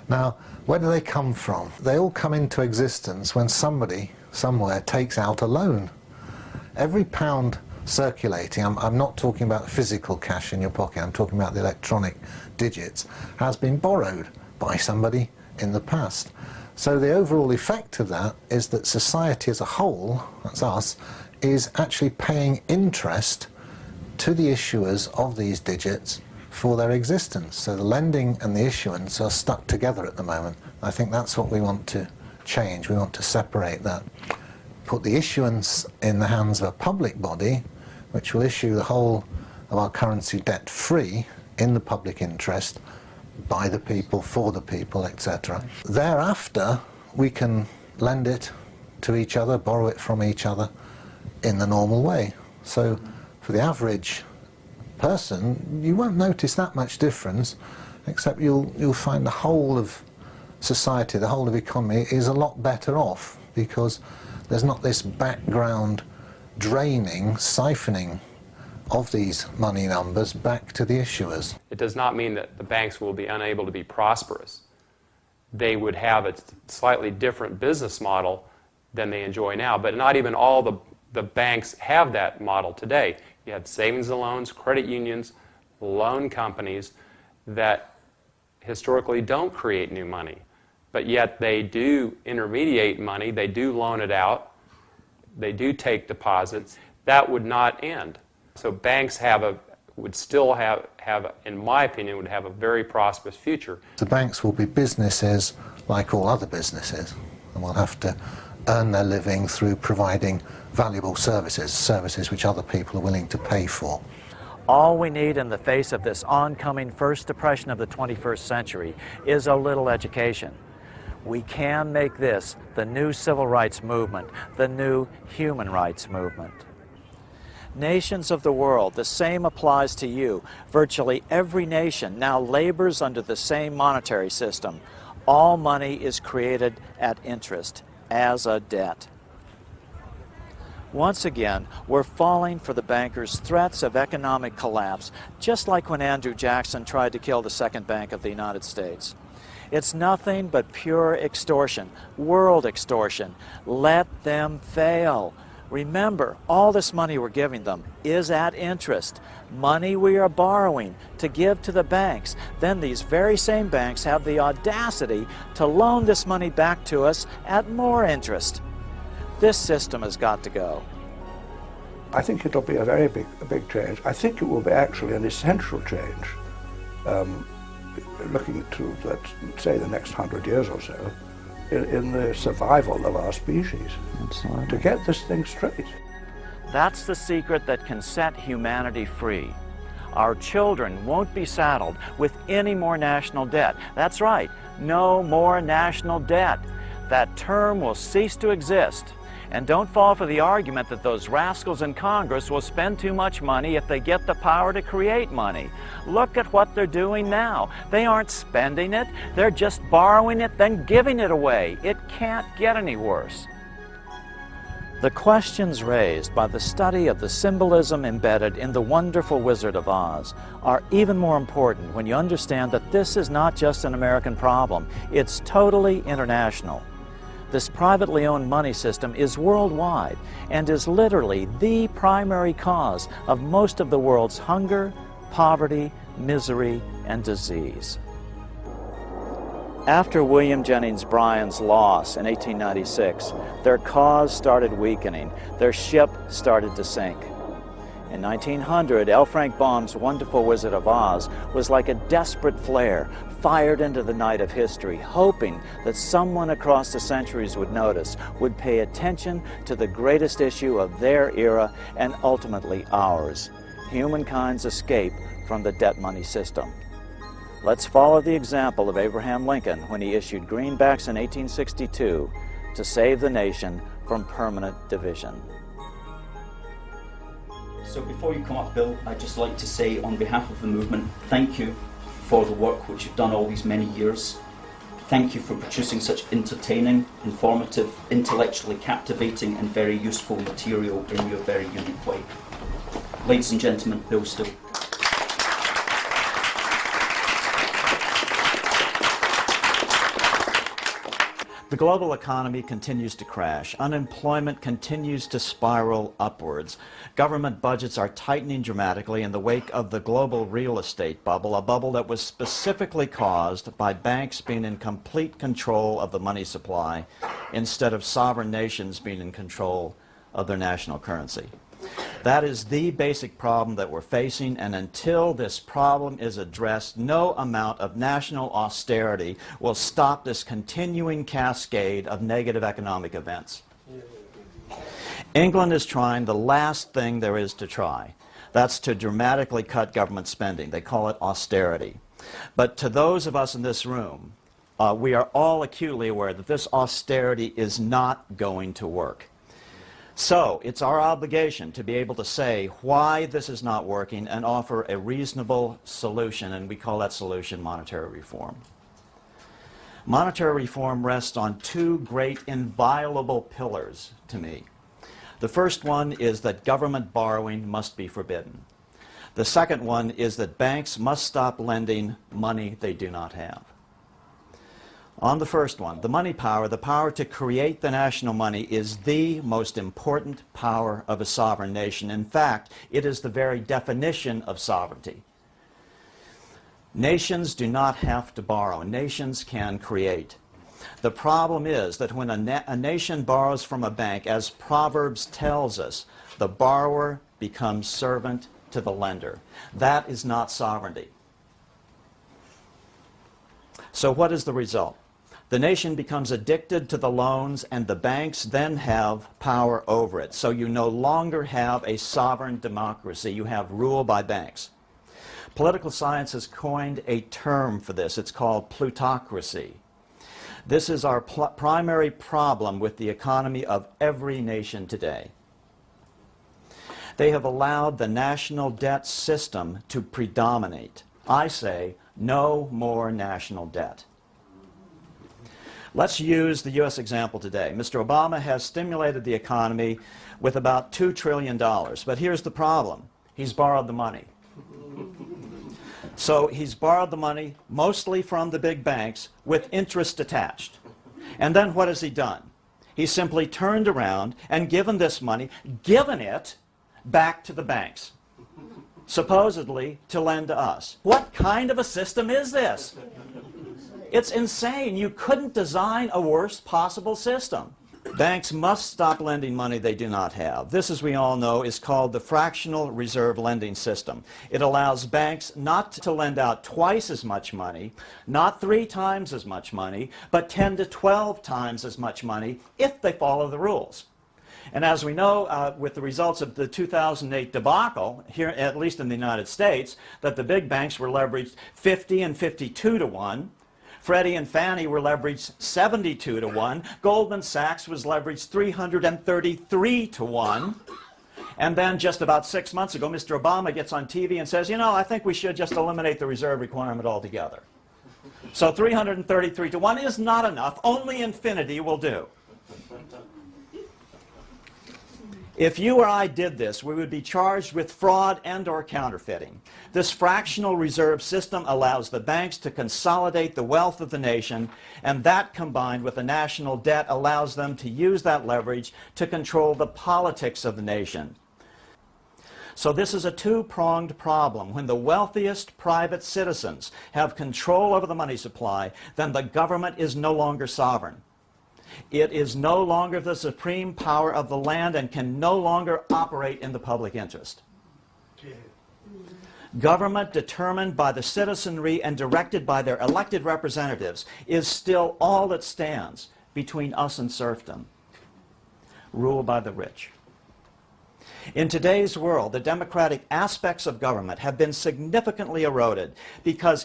Now, where do they come from? They all come into existence when somebody somewhere takes out a loan. Every pound circulating, I'm not talking about physical cash in your pocket, I'm talking about the electronic digits, has been borrowed by somebody in the past. So the overall effect of that is that society as a whole, that's us, is actually paying interest to the issuers of these digits for their existence. So the lending and the issuance are stuck together at the moment. I think that's what we want to change. We want to separate that. Put the issuance in the hands of a public body, which will issue the whole of our currency debt-free in the public interest, by the people, for the people, etc. Thereafter, we can lend it to each other, borrow it from each other in the normal way. So for the average person, you won't notice that much difference, except you'll find the whole of society, the whole of economy is a lot better off, because there's not this background draining, siphoning of these money numbers back to the issuers. It does not mean that the banks will be unable to be prosperous. They would have a slightly different business model than they enjoy now, but not even all the banks have that model today. You have savings and loans, credit unions, loan companies that historically don't create new money, but yet they do intermediate money, they do loan it out, they do take deposits. That would not end. So banks would still have, in my opinion, would have a very prosperous future. The banks will be businesses like all other businesses, and will have to earn their living through providing valuable services, services which other people are willing to pay for. All we need in the face of this oncoming first depression of the 21st century is a little education. We can make this the new civil rights movement, the new human rights movement. Nations of the world, the same applies to you. Virtually every nation now labors under the same monetary system. All money is created at interest, as a debt. Once again, we're falling for the bankers' threats of economic collapse, just like when Andrew Jackson tried to kill the Second Bank of the United States. It's nothing but pure extortion, world extortion. Let them fail. Remember, all this money we're giving them is at interest. Money we are borrowing to give to the banks. Then these very same banks have the audacity to loan this money back to us at more interest. This system has got to go. I think it'll be a very big change. I think it will be actually an essential change, looking to, let's say, the next 100 years or so, in the survival of our species. Absolutely. To get this thing straight. That's the secret that can set humanity free. Our children won't be saddled with any more national debt. That's right, no more national debt. That term will cease to exist. And don't fall for the argument that those rascals in Congress will spend too much money if they get the power to create money. Look at what they're doing now. They aren't spending it, they're just borrowing it, then giving it away. It can't get any worse. The questions raised by the study of the symbolism embedded in the wonderful Wizard of Oz are even more important when you understand that this is not just an American problem, it's totally international. This privately owned money system is worldwide and is literally the primary cause of most of the world's hunger, poverty, misery, and disease. After William Jennings Bryan's loss in 1896, their cause started weakening. Their ship started to sink. In 1900, L. Frank Baum's wonderful Wizard of Oz was like a desperate flare fired into the night of history, hoping that someone across the centuries would notice, would pay attention to the greatest issue of their era and ultimately ours, humankind's escape from the debt money system. Let's follow the example of Abraham Lincoln when he issued greenbacks in 1862 to save the nation from permanent division. So before you come up, Bill, I'd just like to say on behalf of the movement, thank you for the work which you've done all these many years Thank you for producing such entertaining, informative, intellectually captivating and very useful material in your very unique way. Ladies and gentlemen, Bill Still. The global economy continues to crash. Unemployment continues to spiral upwards. Government budgets are tightening dramatically in the wake of the global real estate bubble, a bubble that was specifically caused by banks being in complete control of the money supply instead of sovereign nations being in control of their national currency. That is the basic problem that we're facing, and until this problem is addressed, no amount of national austerity will stop this continuing cascade of negative economic events. England is trying the last thing there is to try. That's to dramatically cut government spending. They call it austerity. But to those of us in this room, we are all acutely aware that this austerity is not going to work. So it's our obligation to be able to say why this is not working and offer a reasonable solution, and we call that solution monetary reform. Monetary reform rests on two great inviolable pillars to me. The first one is that government borrowing must be forbidden. The second one is that banks must stop lending money they do not have. On the first one, the money power, the power to create the national money, is the most important power of a sovereign nation. In fact, it is the very definition of sovereignty. Nations do not have to borrow. Nations can create. The problem is that when a nation borrows from a bank, as Proverbs tells us, the borrower becomes servant to the lender. That is not sovereignty. So what is the result? The nation becomes addicted to the loans, and the banks then have power over it. So you no longer have a sovereign democracy. You have rule by banks. Political science has coined a term for this. It's called plutocracy. This is our primary problem with the economy of every nation today. They have allowed the national debt system to predominate. I say, no more national debt. Let's use the U.S. example today. Mr. Obama has stimulated the economy with about $2 trillion. But here's the problem. He's borrowed the money. So he's borrowed the money mostly from the big banks with interest attached. And then what has he done? He's simply turned around and given this money, given it back to the banks, supposedly to lend to us. What kind of a system is this? It's insane. You couldn't design a worse possible system. Banks must stop lending money they do not have. This, as we all know, is called the fractional reserve lending system. It allows banks not to lend out twice as much money, not 3 times as much money, but 10 to 12 times as much money if they follow the rules. And as we know, with the results of the 2008 debacle, here at least in the United States, that the big banks were leveraged 50 and 52 to 1. Freddie and Fannie were leveraged 72 to 1. Goldman Sachs was leveraged 333 to 1. And then just about 6 months ago, Mr. Obama gets on TV and says, you know, I think we should just eliminate the reserve requirement altogether. So 333 to 1 is not enough. Only infinity will do. If you or I did this, we would be charged with fraud and/or counterfeiting. This fractional reserve system allows the banks to consolidate the wealth of the nation, and that, combined with the national debt, allows them to use that leverage to control the politics of the nation. So this is a two-pronged problem. When the wealthiest private citizens have control over the money supply, then the government is no longer sovereign. It is no longer the supreme power of the land and can no longer operate in the public interest. Government determined by the citizenry and directed by their elected representatives is still all that stands between us and serfdom. Rule by the rich. In today's world, the democratic aspects of government have been significantly eroded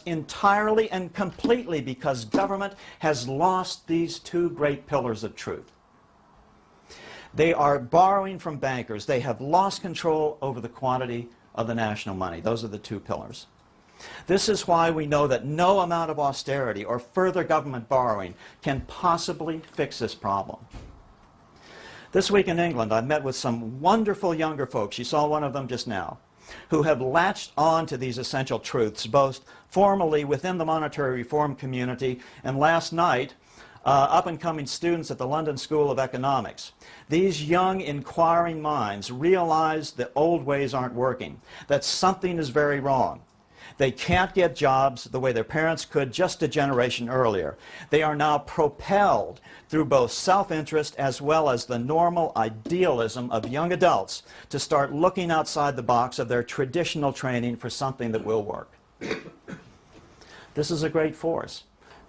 entirely and completely because government has lost these two great pillars of truth. They are borrowing from bankers. They have lost control over the quantity of the national money. Those are the two pillars. This is why we know that no amount of austerity or further government borrowing can possibly fix this problem. This week in England, I met with some wonderful younger folks, you saw one of them just now, who have latched on to these essential truths, both formally within the monetary reform community and last night, up-and-coming students at the London School of Economics. These young, inquiring minds realize that old ways aren't working, that something is very wrong. They can't get jobs the way their parents could just a generation earlier. They are now propelled through both self-interest as well as the normal idealism of young adults to start looking outside the box of their traditional training for something that will work. This is a great force.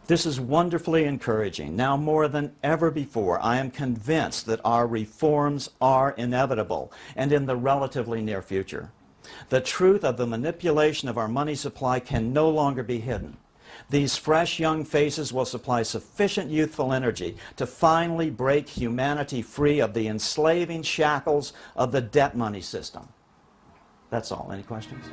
This is wonderfully encouraging. Now more than ever before, I am convinced that our reforms are inevitable and in the relatively near future. The truth of the manipulation of our money supply can no longer be hidden. These fresh young faces will supply sufficient youthful energy to finally break humanity free of the enslaving shackles of the debt money system. That's all. Any questions?